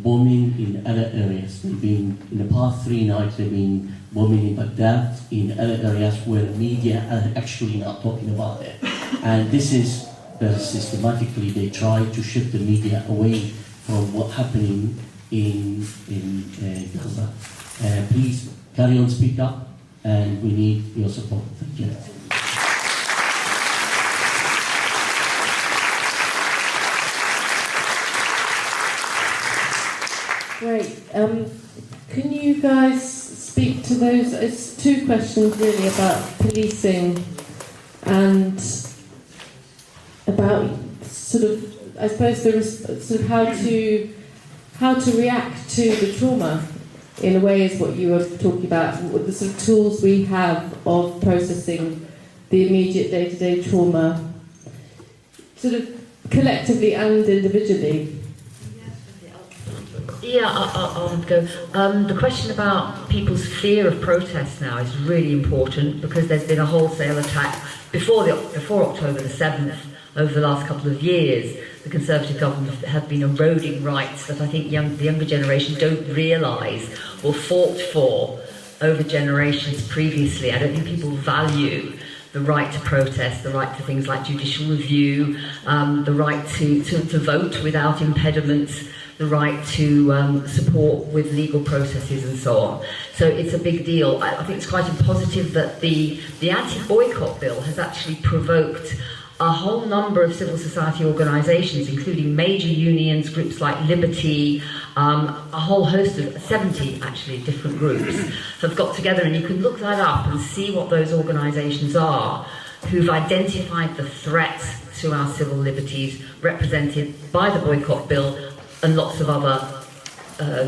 bombing in other areas. They've been, in the past 3 nights, they've been bombing in Baghdad, in other areas where the media are actually not talking about it. And this is systematically, they try to shift the media away from what's happening in Gaza. Please carry on, speak up, and we need your support. Thank you. Great. Can you guys speak to those? It's 2 questions really about policing and about sort of, I suppose, sort of how to react to the trauma in a way is what you were talking about, the sort of tools we have of processing the immediate day-to-day trauma, sort of collectively and individually. Yeah, I'll go. The question about people's fear of protest now is really important, because there's been a wholesale attack before October the 7th over the last couple of years. The Conservative government have been eroding rights that I think the younger generation don't realise were fought for over generations previously. I don't think people value the right to protest, the right to things like judicial review, the right to vote without impediments, the right to support with legal processes and so on. So it's a big deal. I think it's quite positive that the anti-boycott bill has actually provoked a whole number of civil society organisations, including major unions, groups like Liberty, a whole host of 70 actually different groups have got together, and you can look that up and see what those organisations are, who've identified the threats to our civil liberties represented by the boycott bill and lots of other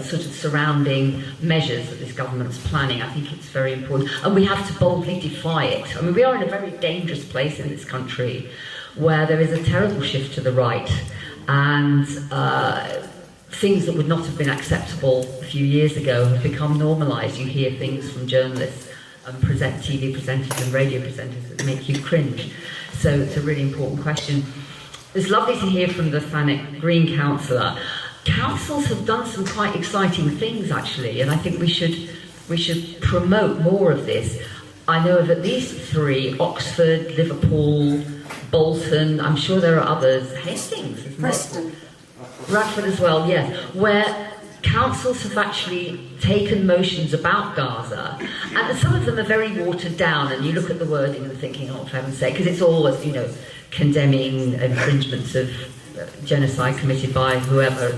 sort of surrounding measures that this government's planning. I think it's very important. And we have to boldly defy it. I mean, we are in a very dangerous place in this country where there is a terrible shift to the right, and things that would not have been acceptable a few years ago have become normalised. You hear things from journalists and TV presenters and radio presenters that make you cringe. So it's a really important question. It's lovely to hear from the Thanet Green councillor. councils have done some quite exciting things actually, and I think we should promote more of this. I know of at least 3: Oxford, Liverpool, Bolton. I'm sure there are others. Hastings, Preston, Radford as well. Yes, where councils have actually taken motions about Gaza, and some of them are very watered down. And you look at the wording and thinking, oh, for heaven's sake, because it's always, you know, condemning infringements of genocide committed by whoever.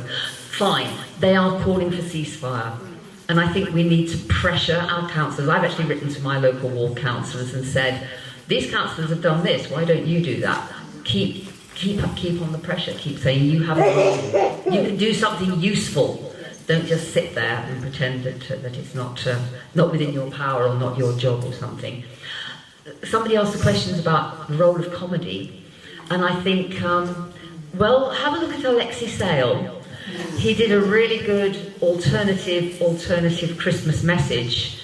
Fine, they are calling for ceasefire. And I think we need to pressure our councillors. I've actually written to my local ward councillors and said, these councillors have done this, why don't you do that? Keep on the pressure, keep saying you have a role. You can do something useful. Don't just sit there and pretend that it's not within your power or not your job or something. Somebody asked the questions about the role of comedy, and I think, well, have a look at Alexei Sale. He did a really good alternative Christmas message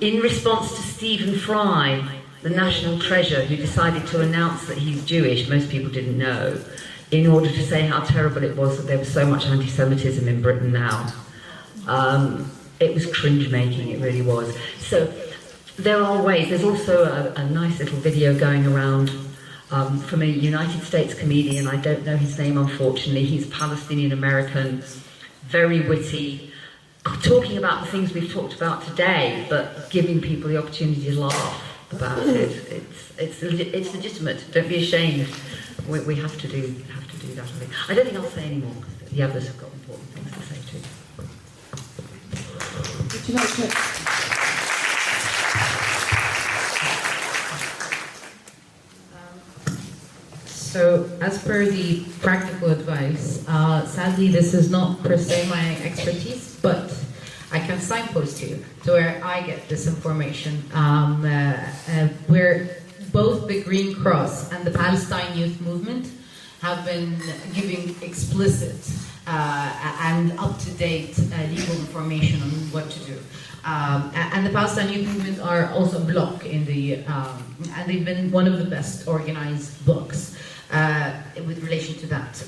in response to Stephen Fry, the national treasure, who decided to announce that he's Jewish, most people didn't know, in order to say how terrible it was that there was so much anti-Semitism in Britain now. It was cringe-making, it really was. So there are ways. There's also a nice little video going around from a United States comedian. I don't know his name, unfortunately. He's Palestinian-American, very witty, talking about the things we've talked about today, but giving people the opportunity to laugh about it. It's legitimate. Don't be ashamed. We have to do that. I don't think I'll say any more. The others have got important things to say too. Would you like to? So, as per the practical advice, sadly this is not per se my expertise, but I can signpost you to where I get this information, where both the Green Cross and the Palestine Youth Movement have been giving explicit and up-to-date legal information on what to do. And the Palestine Youth Movement are also a bloc in the, and they've been one of the best organized blocs with relation to that.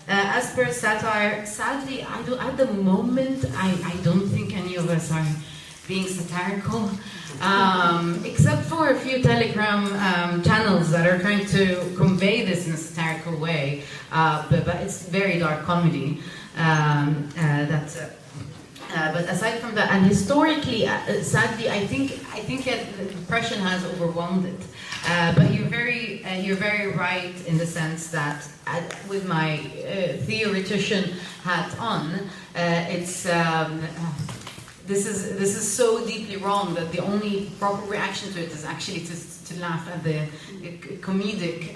As per satire, sadly, at the moment, I don't think any of us are being satirical, except for a few Telegram channels that are trying to convey this in a satirical way, but it's very dark comedy. But aside from that, and historically, sadly, I think the depression has overwhelmed it. But you're very right in the sense that, with my theoretician hat on, this is so deeply wrong that the only proper reaction to it is actually to laugh at the comedic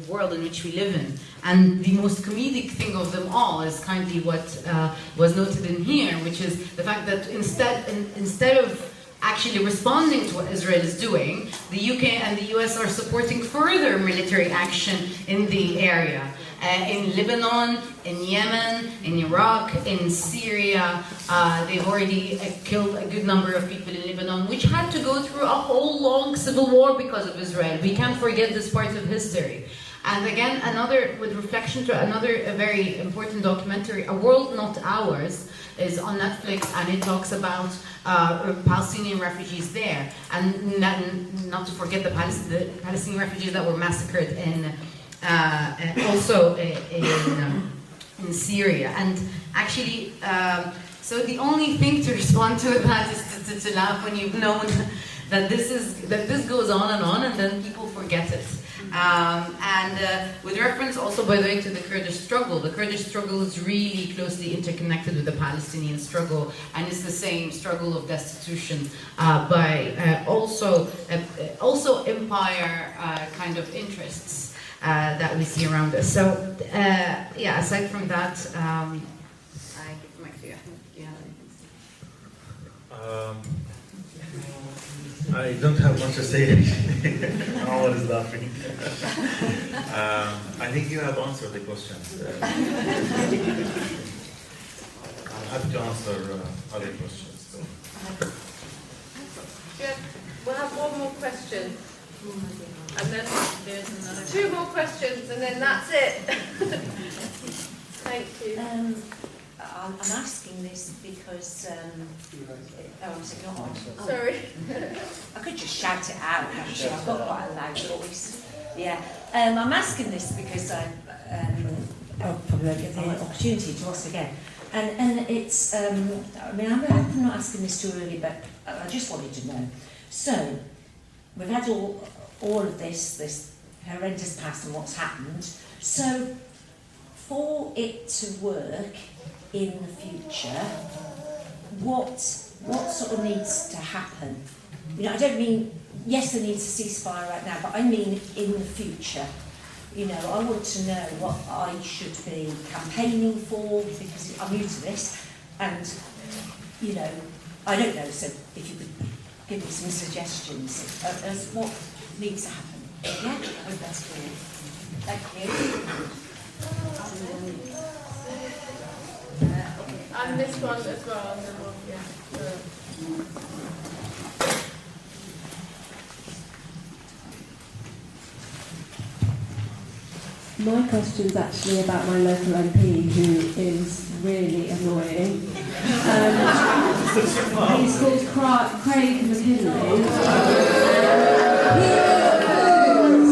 world in which we live in. And the most comedic thing of them all is kindly what was noted in here, which is the fact that instead of actually responding to what Israel is doing, the UK and the US are supporting further military action in the area. In Lebanon, in Yemen, in Iraq, in Syria, they've already killed a good number of people in Lebanon, which had to go through a whole long civil war because of Israel. We can't forget this part of history. And again, with reflection to another very important documentary, A World Not Ours, is on Netflix, and it talks about Palestinian refugees there, and not to forget the Palestinian refugees that were massacred also in Syria. And actually, so the only thing to respond to that is to laugh when you've known that this goes on, and then people forget it. With reference also, by the way, to the Kurdish struggle is really closely interconnected with the Palestinian struggle, and it's the same struggle of destitution by also empire kind of interests that we see around us. So, yeah, aside from that, I give the mic to you. Yeah. I don't have much to say actually. No one is laughing. I think you have answered the questions. I'm happy to answer other questions. So. We'll have one more question. And then there's another. Two more questions, and then that's it. Thank you. I'm asking this because, oh, is it not on? Oh. Sorry. I could just shout it out, actually. I've got quite a loud voice. Yeah. I'm asking this because I'll probably won't get the opportunity to ask again. And it's, I mean, I'm not asking this too early, but I just wanted to know. So, we've had all of this horrendous past and what's happened. So, for it to work in the future, what sort of needs to happen? You know, I don't mean, yes, there needs a ceasefire right now, but I mean in the future. You know, I want to know what I should be campaigning for, because I'm new to this, and, you know, I don't know, so if you could give me some suggestions as what needs to happen. Yeah, I hope that's good. Thank you. And this one as well, and then one, yeah. My question's actually about my local MP, who is really annoying. He's called Craig McKinley.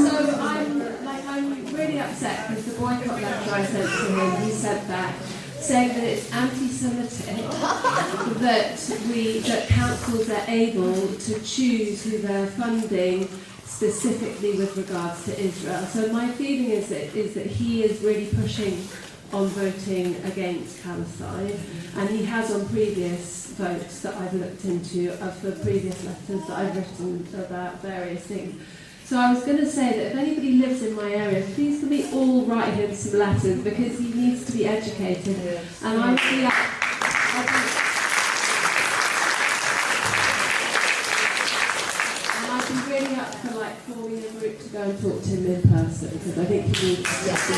So I'm really upset because the boycott letter I sent to him, he sent back saying that it's anti-Semitic that councils are able to choose who they're funding specifically with regards to Israel. So my feeling is that he is really pushing on voting against Palestine, and he has on previous votes that I've looked into for previous letters that I've written about various things. So I was going to say that if anybody lives in my area, please can we all write him some letters, because he needs to be educated. And I feel and I'd be really up for like forming a group to go and talk to him in person, because I think he needs to get this.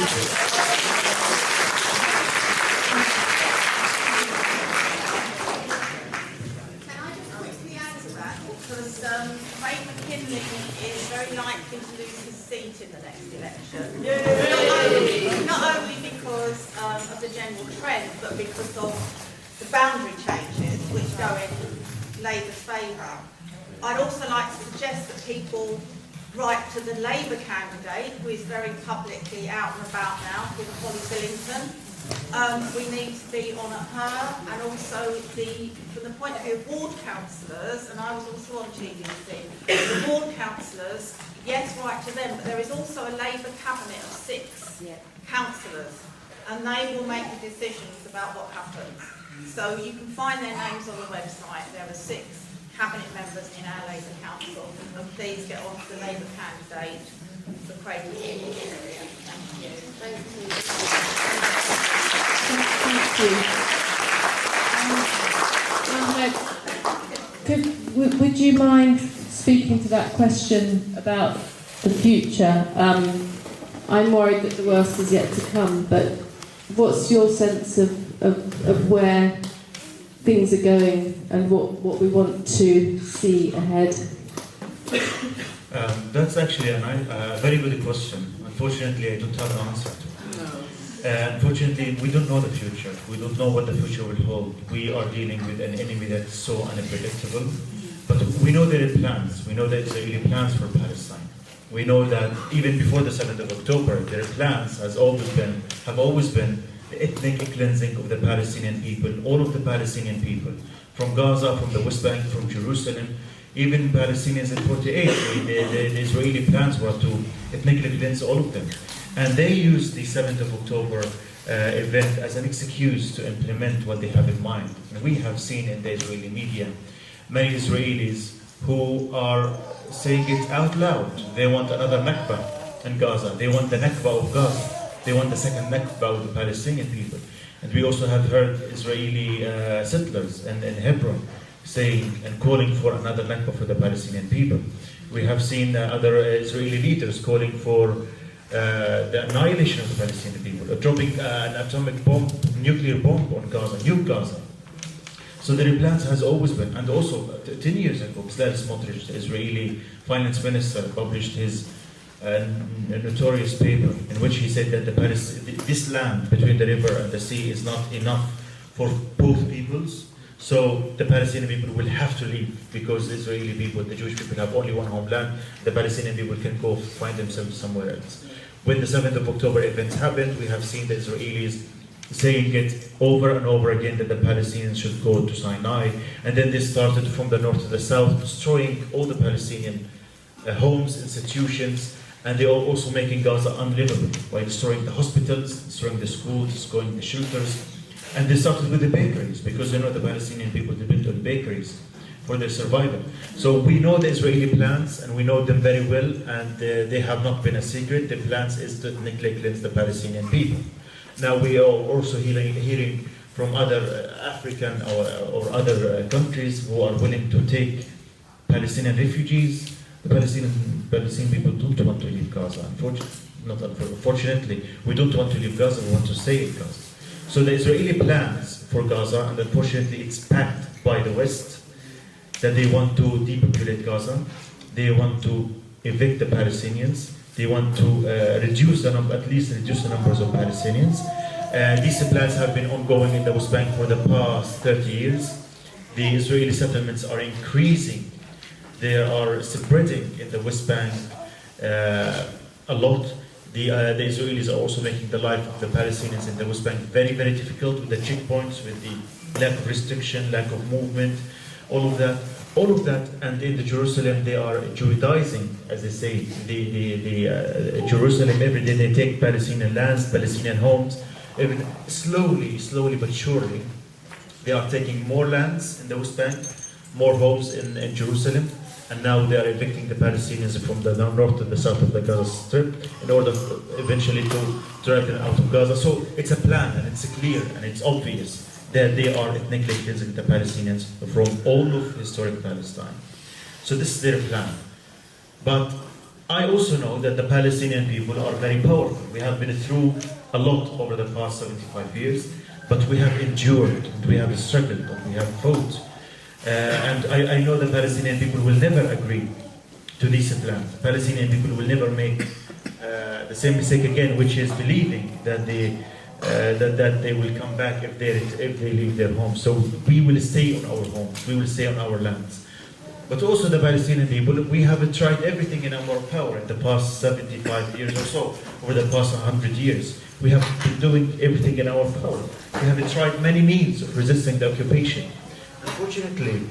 Likely to lose his seat in the next election. Not only because of the general trend, but because of the boundary changes which go in Labour's favour. I'd also like to suggest that people write to the Labour candidate, who is very publicly out and about now, called Holly Billington. We need to be on at her, and also from the point of view of ward councillors, and I was also on GDC, the ward councillors, yes, write to them, but there is also a Labour cabinet of 6 councillors, and they will make the decisions about what happens. So you can find their names on the website. There are 6 cabinet members in our Labour council, and please get on to the Labour candidate for Craig McKinley area. Thank you. Thank you. Ahmed, would you mind speaking to that question about the future? I'm worried that the worst is yet to come, but what's your sense of where things are going and what we want to see ahead? That's actually a very good question. Unfortunately, I don't have an answer to it. Unfortunately, we don't know the future. We don't know what the future will hold. We are dealing with an enemy that's so unpredictable. But we know there are plans. We know that Israeli plans for Palestine. We know that even before the 7th of October, their plans have always been the ethnic cleansing of the Palestinian people, all of the Palestinian people, from Gaza, from the West Bank, from Jerusalem. Even Palestinians in 48, the Israeli plans were to ethnically cleanse all of them. And they used the 7th of October event as an excuse to implement what they have in mind. And we have seen in the Israeli media many Israelis who are saying it out loud. They want another Nakba in Gaza. They want the Nakba of Gaza. They want the second Nakba of the Palestinian people. And we also have heard Israeli settlers in Hebron saying and calling for another Nakba for the Palestinian people. We have seen other Israeli leaders calling for the annihilation of the Palestinian people, dropping an atomic bomb, nuclear bomb on Gaza, nuke Gaza. So the plans has always been, and also 10 years ago, Bezalel Smotrich, the Israeli finance minister, published his a notorious paper in which he said that this land between the river and the sea is not enough for both peoples. So the Palestinian people will have to leave because the Israeli people, the Jewish people have only one homeland. The Palestinian people can go find themselves somewhere else. When the 7th of October events happened, we have seen the Israelis saying it over and over again that the Palestinians should go to Sinai. And then they started from the north to the south, destroying all the Palestinian homes, institutions, and they are also making Gaza unlivable by destroying the hospitals, destroying the schools, destroying the shelters. And they started with the bakeries, because they know the Palestinian people depend on bakeries for their survival. So we know the Israeli plans, and we know them very well, and they have not been a secret. The plans is to ethnically cleanse the Palestinian people. Now we are also hearing from other African or other countries who are willing to take Palestinian refugees. The Palestinian people don't want to leave Gaza. Unfortunately, we don't want to leave Gaza, we want to stay in Gaza. So the Israeli plans for Gaza, and unfortunately it's backed by the West, that they want to depopulate Gaza, they want to evict the Palestinians, they want to at least reduce the numbers of Palestinians. These plans have been ongoing in the West Bank for the past 30 years. The Israeli settlements are increasing. They are spreading in the West Bank a lot. The Israelis are also making the life of the Palestinians in the West Bank very, very difficult with the checkpoints, with the lack of restriction, lack of movement, all of that. And in the Jerusalem, they are Judaizing, as they say. Jerusalem, every day they take Palestinian lands, Palestinian homes. Slowly but surely, they are taking more lands in the West Bank, more homes in Jerusalem, and now they are evicting the Palestinians from the north to the south of the Gaza Strip in order eventually to drag them out of Gaza. So it's a plan, and it's clear, and it's obvious that they are ethnically cleansing the Palestinians from all of historic Palestine. So this is their plan. But I also know that the Palestinian people are very powerful. We have been through a lot over the past 75 years, but we have endured, and we have struggled, and we have fought. And I know the Palestinian people will never agree to these plans. The Palestinian people will never make the same mistake again, which is believing that they will come back if they leave their homes. So we will stay on our homes, we will stay on our lands. But also the Palestinian people, we have tried everything in our power in the past 75 years or so, over the past 100 years. We have been doing everything in our power. We have tried many means of resisting the occupation. Unfortunately,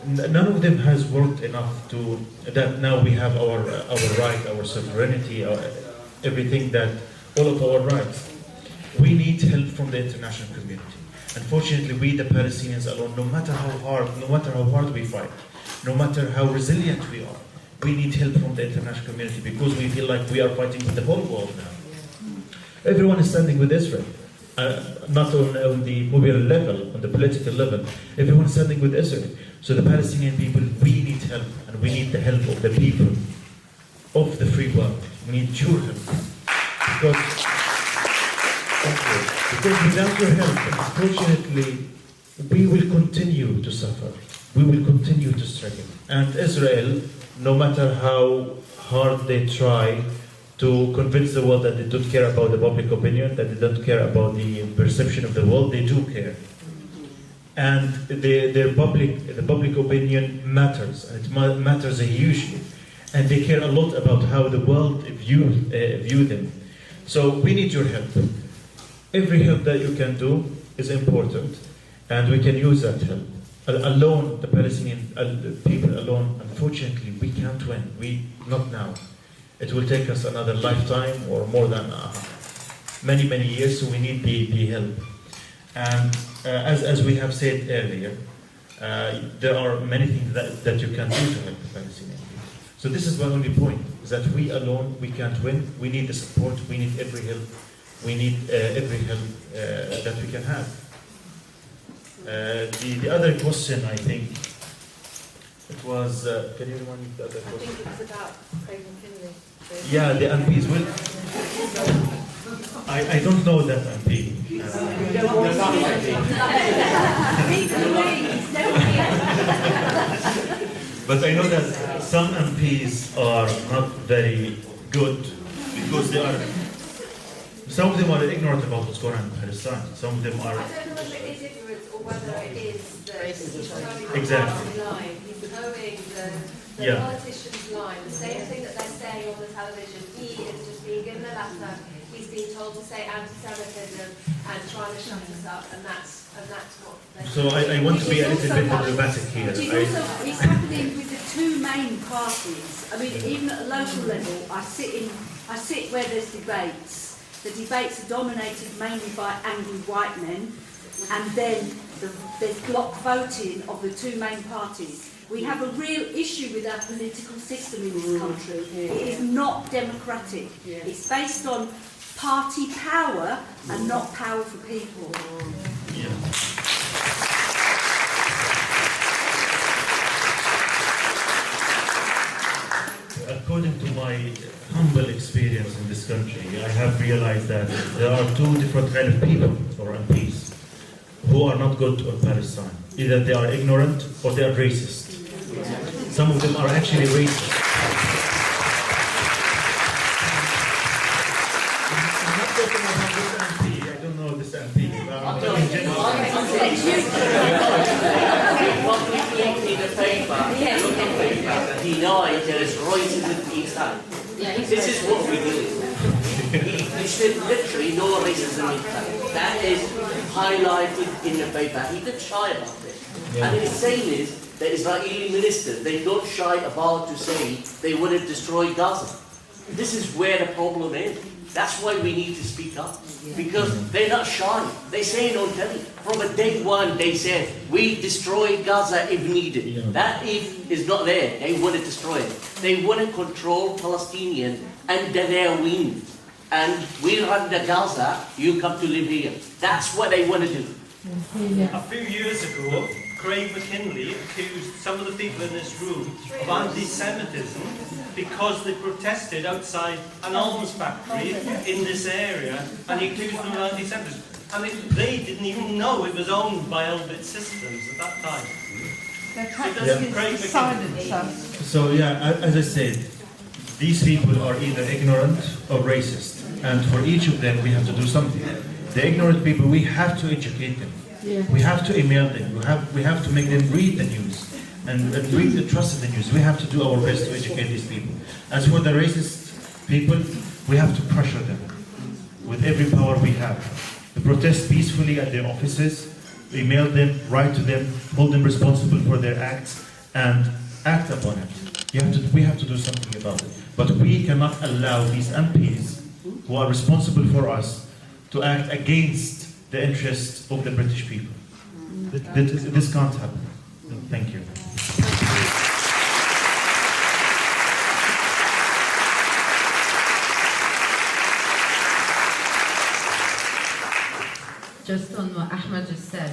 none of them has worked enough that now we have our right, our sovereignty, everything all of our rights. We need help from the international community. Unfortunately, we the Palestinians alone, no matter how hard we fight, no matter how resilient we are, we need help from the international community, because we feel like we are fighting with the whole world now. Everyone is standing with Israel. Not on the popular level, on the political level. Everyone is standing with Israel. So the Palestinian people, we need help, and we need the help of the people of the free world. We need your help. Because without your help, unfortunately, we will continue to suffer. We will continue to struggle. And Israel, no matter how hard they try to convince the world that they don't care about the public opinion, that they don't care about the perception of the world, they do care. And the public opinion matters, and it matters hugely. And they care a lot about how the world view them. So we need your help. Every help that you can do is important, and we can use that help. Alone, the Palestinian people alone, unfortunately, we can't win. Not now. It will take us another lifetime or more than many years, so we need the help. And as we have said earlier, there are many things that you can do to help the Palestinian people. So this is my only point, is that we alone, we can't win. We need the support, we need every help. We need every help that we can have. The other question, I think, it was, can you remind me the other question? I think it was about Craig and Finlay. Yeah, the MPs. Well, I don't know that MP. But I know that some MPs are not very good because they are. Some of them are ignorant about what's going on in Palestine. Some of them are. I don't know whether it is ignorance or whether it is that he's towing the Exactly. party line. He's towing the Yeah. politician's line. The same thing that they're saying on the television. He is just being given a letter. He's being told to say anti-Semitism and trying to shut us up, and that's what. So I want to be a little bit problematic here. It's happening with the two main parties. I mean, even at a local level, I sit where there's debates. The debates are dominated mainly by angry white men, and then there's block voting of the two main parties. We have a real issue with our political system in this country. It is not democratic. It's based on party power and not power for people. According to my humble experience in this country, I have realized that there are two different kind of people, or MPs, who are not good on Palestine. Either they are ignorant or they are racist. Some of them are actually racist. I'm not talking about this MP. I don't know this MP. I'm talking generally. In the paper, that denied there is racism inside. This is what we do. He said literally no racism inside. That is highlighted in the paper. He didn't shy about it. And his saying is, the Israeli minister, they don't shy about to say they want to destroy Gaza. This is where the problem is. That's why we need to speak up. Because they're not shy. They say it on telly. From a day one, they said, we destroy Gaza if needed. That if is not there. They want to destroy it. They want to control Palestinian under their wing. And we run the Gaza, you come to live here. That's what they want to do. A few years ago, Craig McKinley accused some of the people in this room of anti-Semitism because they protested outside an alms factory in this area, and he accused them of anti-Semitism. And they didn't even know it was owned by Elbit Systems at that time. So yeah, as I said, these people are either ignorant or racist, and for each of them we have to do something. The ignorant people, we have to educate them. We have to email them. We have to make them read the news and read the trust in the news. We have to do our best to educate these people. As for the racist people, we have to pressure them with every power we have. To protest peacefully at their offices, email them, write to them, hold them responsible for their acts, and act upon it. We have to do something about it. But we cannot allow these MPs who are responsible for us to act against the interests of the British people. This can't happen. Thank you. Just on what Ahmed just said,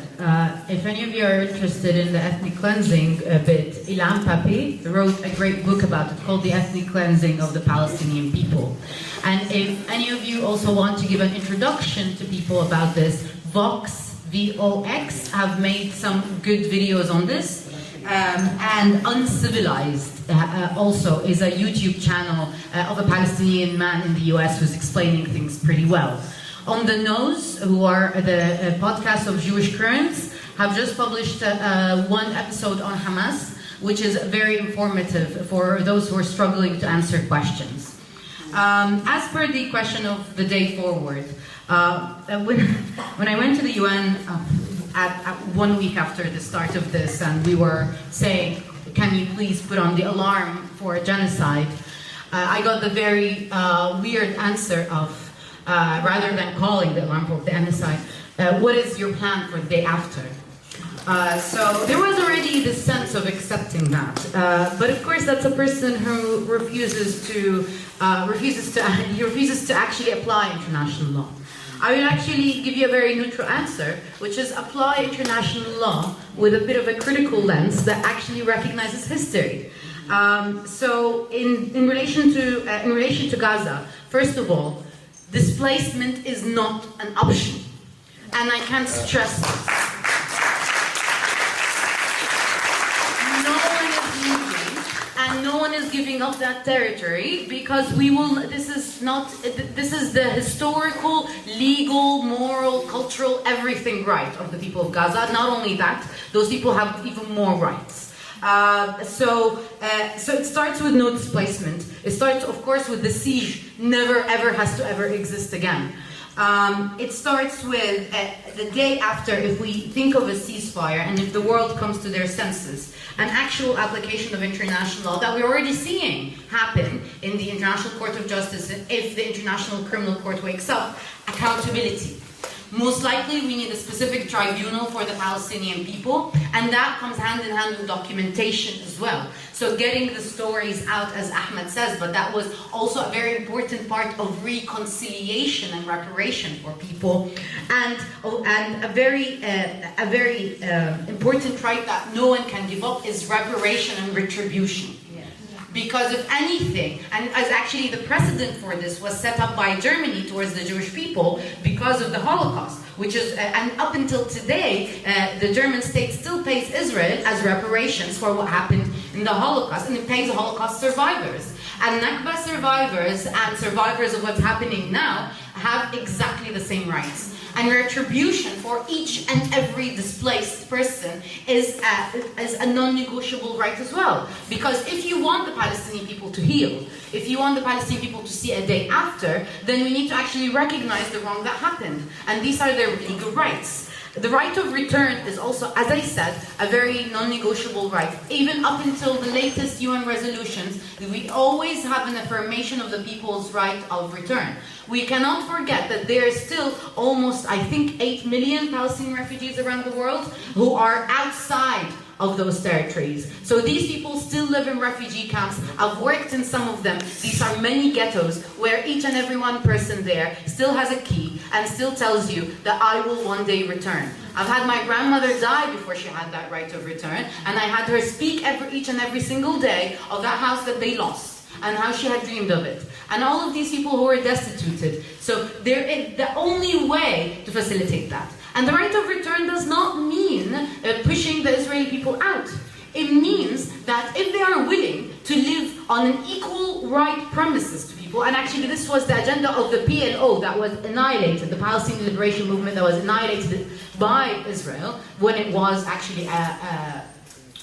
if any of you are interested in the ethnic cleansing bit, Ilham Papi wrote a great book about it called The Ethnic Cleansing of the Palestinian People. And if any of you also want to give an introduction to people about this, Vox, V-O-X, have made some good videos on this. And Uncivilized also is a YouTube channel of a Palestinian man in the US who's explaining things pretty well. On the Nose, who are the podcast of Jewish Currents, have just published one episode on Hamas, which is very informative for those who are struggling to answer questions. As per the question of the day forward, when I went to the UN at 1 week after the start of this, and we were saying, can you please put on the alarm for a genocide, I got the very weird answer of, rather than calling the alarm for the genocide, what is your plan for the day after? So there was already this sense of accepting that, but of course that's a person who refuses to actually apply international law. I will actually give you a very neutral answer, which is apply international law with a bit of a critical lens that actually recognizes history. So in relation to Gaza, first of all, displacement is not an option, and I can't stress this. No one is leaving, and and no one is giving up that territory because we will. This is not. This is the historical, legal, moral, cultural, everything right of the people of Gaza. Not only that, those people have even more rights. So it starts with no displacement. It starts, of course, with the siege. Never ever has to ever exist again. It starts with the day after, if we think of a ceasefire and if the world comes to their senses, an actual application of international law that we're already seeing happen in the International Court of Justice, if the International Criminal Court wakes up, accountability. Most likely we need a specific tribunal for the Palestinian people, and that comes hand in hand with documentation as well. So getting the stories out, as Ahmed says, but that was also a very important part of reconciliation and reparation for people, and a very important right that no one can give up is reparation and retribution. Because if anything, and as actually the precedent for this was set up by Germany towards the Jewish people because of the Holocaust, which is, and up until today, the German state still pays Israel as reparations for what happened in the Holocaust, and it pays Holocaust survivors. And Nakba survivors and survivors of what's happening now have exactly the same rights. And retribution for each and every displaced person is a non-negotiable right as well. Because if you want the Palestinian people to heal, if you want the Palestinian people to see a day after, then we need to actually recognize the wrong that happened. And these are their legal rights. The right of return is also, as I said, a very non-negotiable right. Even up until the latest UN resolutions, we always have an affirmation of the people's right of return. We cannot forget that there are still almost, I think, 8 million Palestinian refugees around the world who are outside of those territories. So these people still live in refugee camps. I've worked in some of them. These are many ghettos where each and every one person there still has a key and still tells you that I will one day return. I've had my grandmother die before she had that right of return, and I had her speak each and every single day of that house that they lost and how she had dreamed of it. And all of these people who were destituted. So there is the only way to facilitate that. And the right of return does not mean pushing the Israeli people out. It means that if they are willing to live on an equal right premises to people, and actually this was the agenda of the PLO that was annihilated, the Palestinian Liberation Movement that was annihilated by Israel when it was actually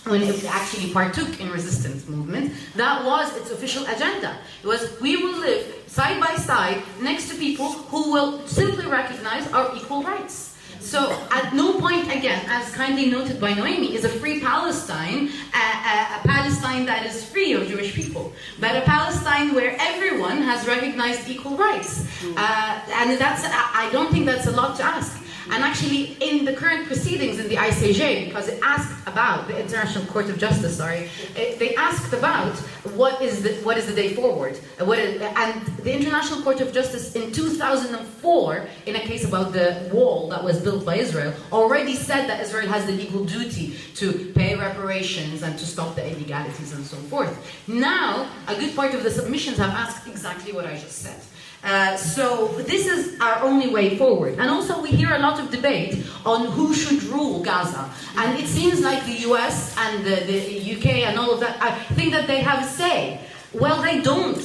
when it actually partook in resistance movement, that was its official agenda. It was, we will live side by side next to people who will simply recognize our equal rights. So at no point, again, as kindly noted by Naomi, is a free Palestine, a Palestine that is free of Jewish people, but a Palestine where everyone has recognized equal rights. And that's, I don't think that's a lot to ask. And actually, in the current proceedings in the ECCHR, because it asked about the International Court of Justice, they asked about what is the day forward, and the International Court of Justice in 2004, in a case about the wall that was built by Israel, already said that Israel has the legal duty to pay reparations and to stop the illegalities and so forth. Now, a good part of the submissions have asked exactly what I just said. So this is our only way forward. And also we hear a lot of debate on who should rule Gaza. And it seems like the US and the UK and all of that, I think that they have a say. Well, they don't.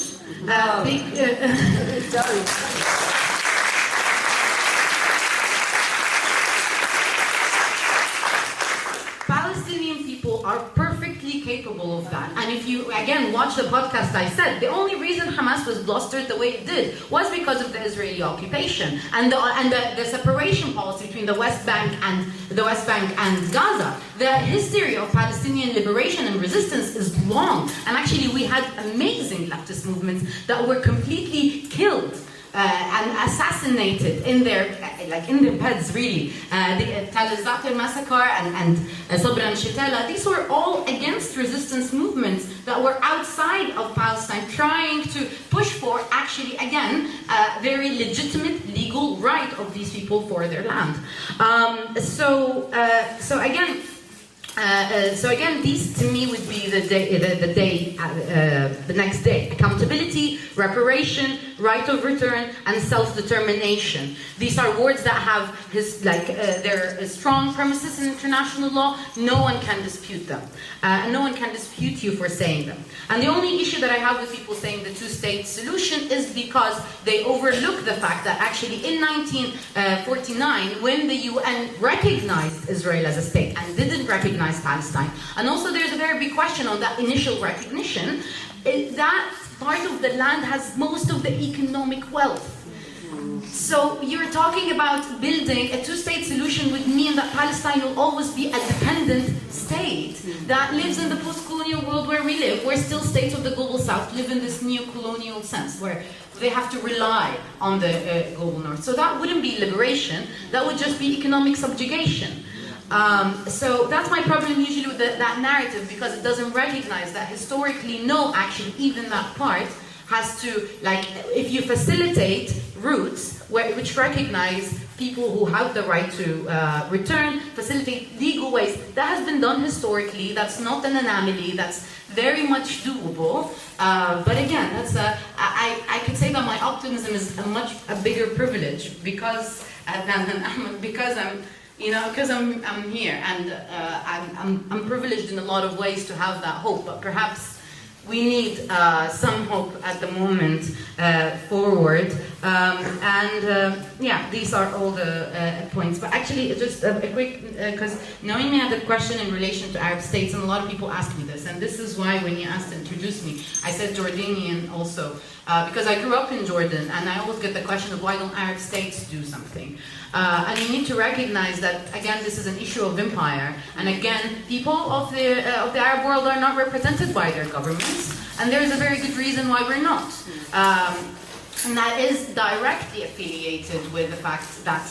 Palestinian people are perfectly capable of that. And if you, again, watch the podcast I said, the only reason Hamas was blustered the way it did was because of the Israeli occupation and the separation policy between the West Bank and Gaza. The history of Palestinian liberation and resistance is long. And actually we had amazing leftist movements that were completely killed and assassinated in their beds, really. The Tal al-Zatar massacre and Sabra and Shatila, these were all against resistance movements that were outside of Palestine, trying to push for, actually, again, a very legitimate legal right of these people for their land. So again, these to me would be the next day. Accountability, reparation, right of return, and self-determination. These are words that have they're strong premises in international law. No one can dispute them. And no one can dispute you for saying them. And the only issue that I have with people saying the two-state solution is because they overlook the fact that actually in 1949, when the UN recognized Israel as a state and didn't recognize Palestine, and also there's a very big question on that initial recognition, that part of the land has most of the economic wealth. So you're talking about building a two-state solution would mean that Palestine will always be a dependent state that lives in the post-colonial world where we live, where still states of the global south live in this neo-colonial sense, where they have to rely on the global north. So that wouldn't be liberation, that would just be economic subjugation. So that's my problem usually with that narrative, because it doesn't recognize that historically, no, actually, even that part has to, like, if you facilitate routes which recognize people who have the right to return, facilitate legal ways, that has been done historically, that's not an anomaly, that's very much doable. But again, that's I could say that my optimism is a bigger privilege because than Ahmed, because I'm here, and I'm privileged in a lot of ways to have that hope, but perhaps we need some hope at the moment forward. Yeah, these are all the points. But actually, just a quick, because Naomi had a question in relation to Arab states, and a lot of people ask me this, and this is why when you asked to introduce me, I said Jordanian also, because I grew up in Jordan, and I always get the question of why don't Arab states do something? And you need to recognize that, again, this is an issue of empire. And again, people of the Arab world are not represented by their governments. And there's a very good reason why we're not. And that is directly affiliated with the fact that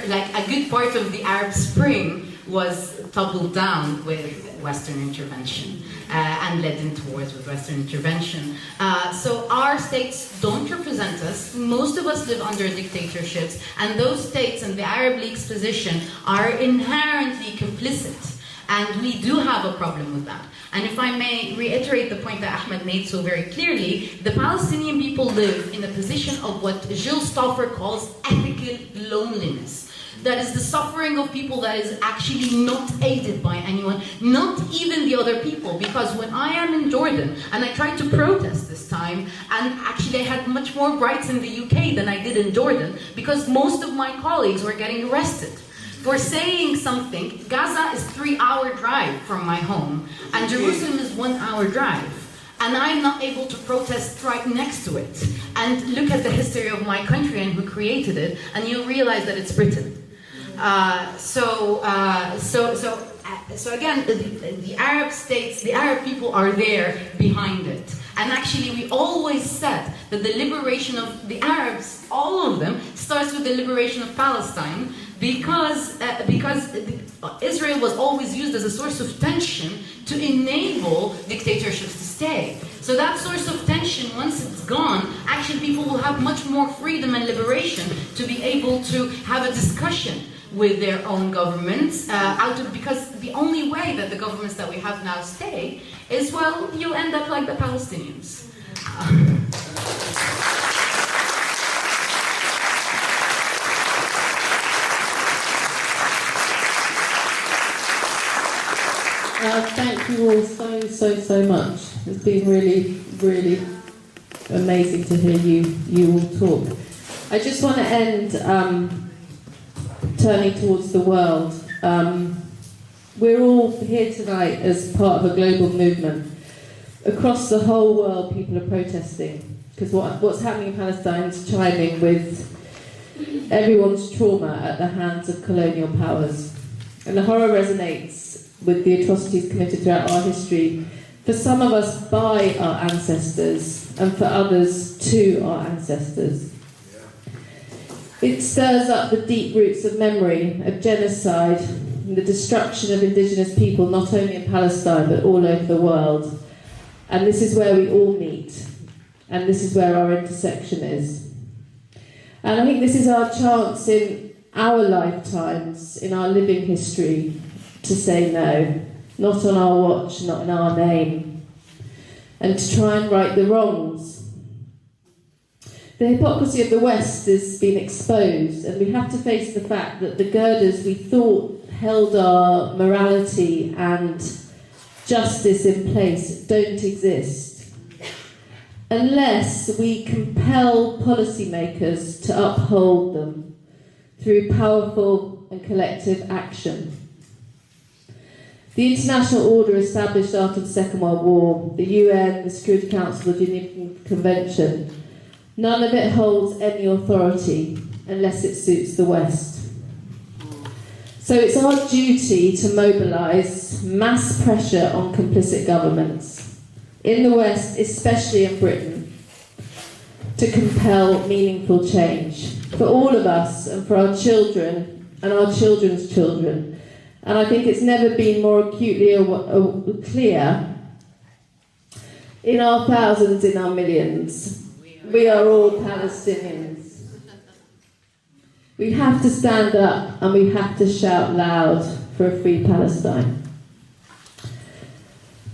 like a good part of the Arab Spring was toppled down with Western intervention and led into wars with Western intervention. So our states don't represent us. Most of us live under dictatorships, and those states in the Arab League's position are inherently complicit. And we do have a problem with that. And if I may reiterate the point that Ahmed made so very clearly, the Palestinian people live in a position of what Gilles Stauffer calls ethical loneliness. That is the suffering of people that is actually not aided by anyone, not even the other people. Because when I am in Jordan, and I tried to protest this time, and actually I had much more rights in the UK than I did in Jordan, because most of my colleagues were getting arrested for saying something. Gaza is a 3-hour drive from my home, and Jerusalem is 1-hour drive. And I'm not able to protest right next to it. And look at the history of my country and who created it, and you'll realize that it's Britain. So again, the Arab states, the Arab people are there behind it. And actually, we always said that the liberation of the Arabs, all of them, starts with the liberation of Palestine, because Israel was always used as a source of tension to enable dictatorships to stay. So that source of tension, once it's gone, actually people will have much more freedom and liberation to be able to have a discussion with their own governments, because the only way that the governments that we have now stay is, well, you end up like the Palestinians. Thank you all so much. It's been really, really amazing to hear you all talk. I just want to end turning towards the world. We're all here tonight as part of a global movement. Across the whole world, people are protesting, because what's happening in Palestine is chiming with everyone's trauma at the hands of colonial powers. And the horror resonates with the atrocities committed throughout our history, for some of us by our ancestors, and for others to our ancestors. It stirs up the deep roots of memory, of genocide, and the destruction of indigenous people, not only in Palestine, but all over the world. And this is where we all meet, and this is where our intersection is. And I think this is our chance in our lifetimes, in our living history, to say no, not on our watch, not in our name, and to try and right the wrongs. The hypocrisy of the West has been exposed, and we have to face the fact that the girders we thought held our morality and justice in place don't exist unless we compel policymakers to uphold them through powerful and collective action. The international order established after the Second World War, the UN, the Security Council, the Geneva Convention, none of it holds any authority unless it suits the West. So it's our duty to mobilise mass pressure on complicit governments, in the West, especially in Britain, to compel meaningful change for all of us and for our children and our children's children. And I think it's never been more acutely clear in our thousands, in our millions. We are all Palestinians. We have to stand up and we have to shout loud for a free Palestine.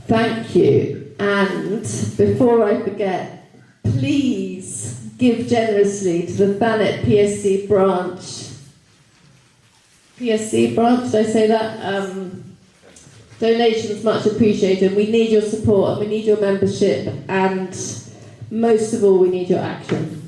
Thank you. And before I forget, please give generously to the Thanet PSC branch. PSC branch, did I say that? Donations much appreciated. We need your support and we need your membership, and most of all, we need your action.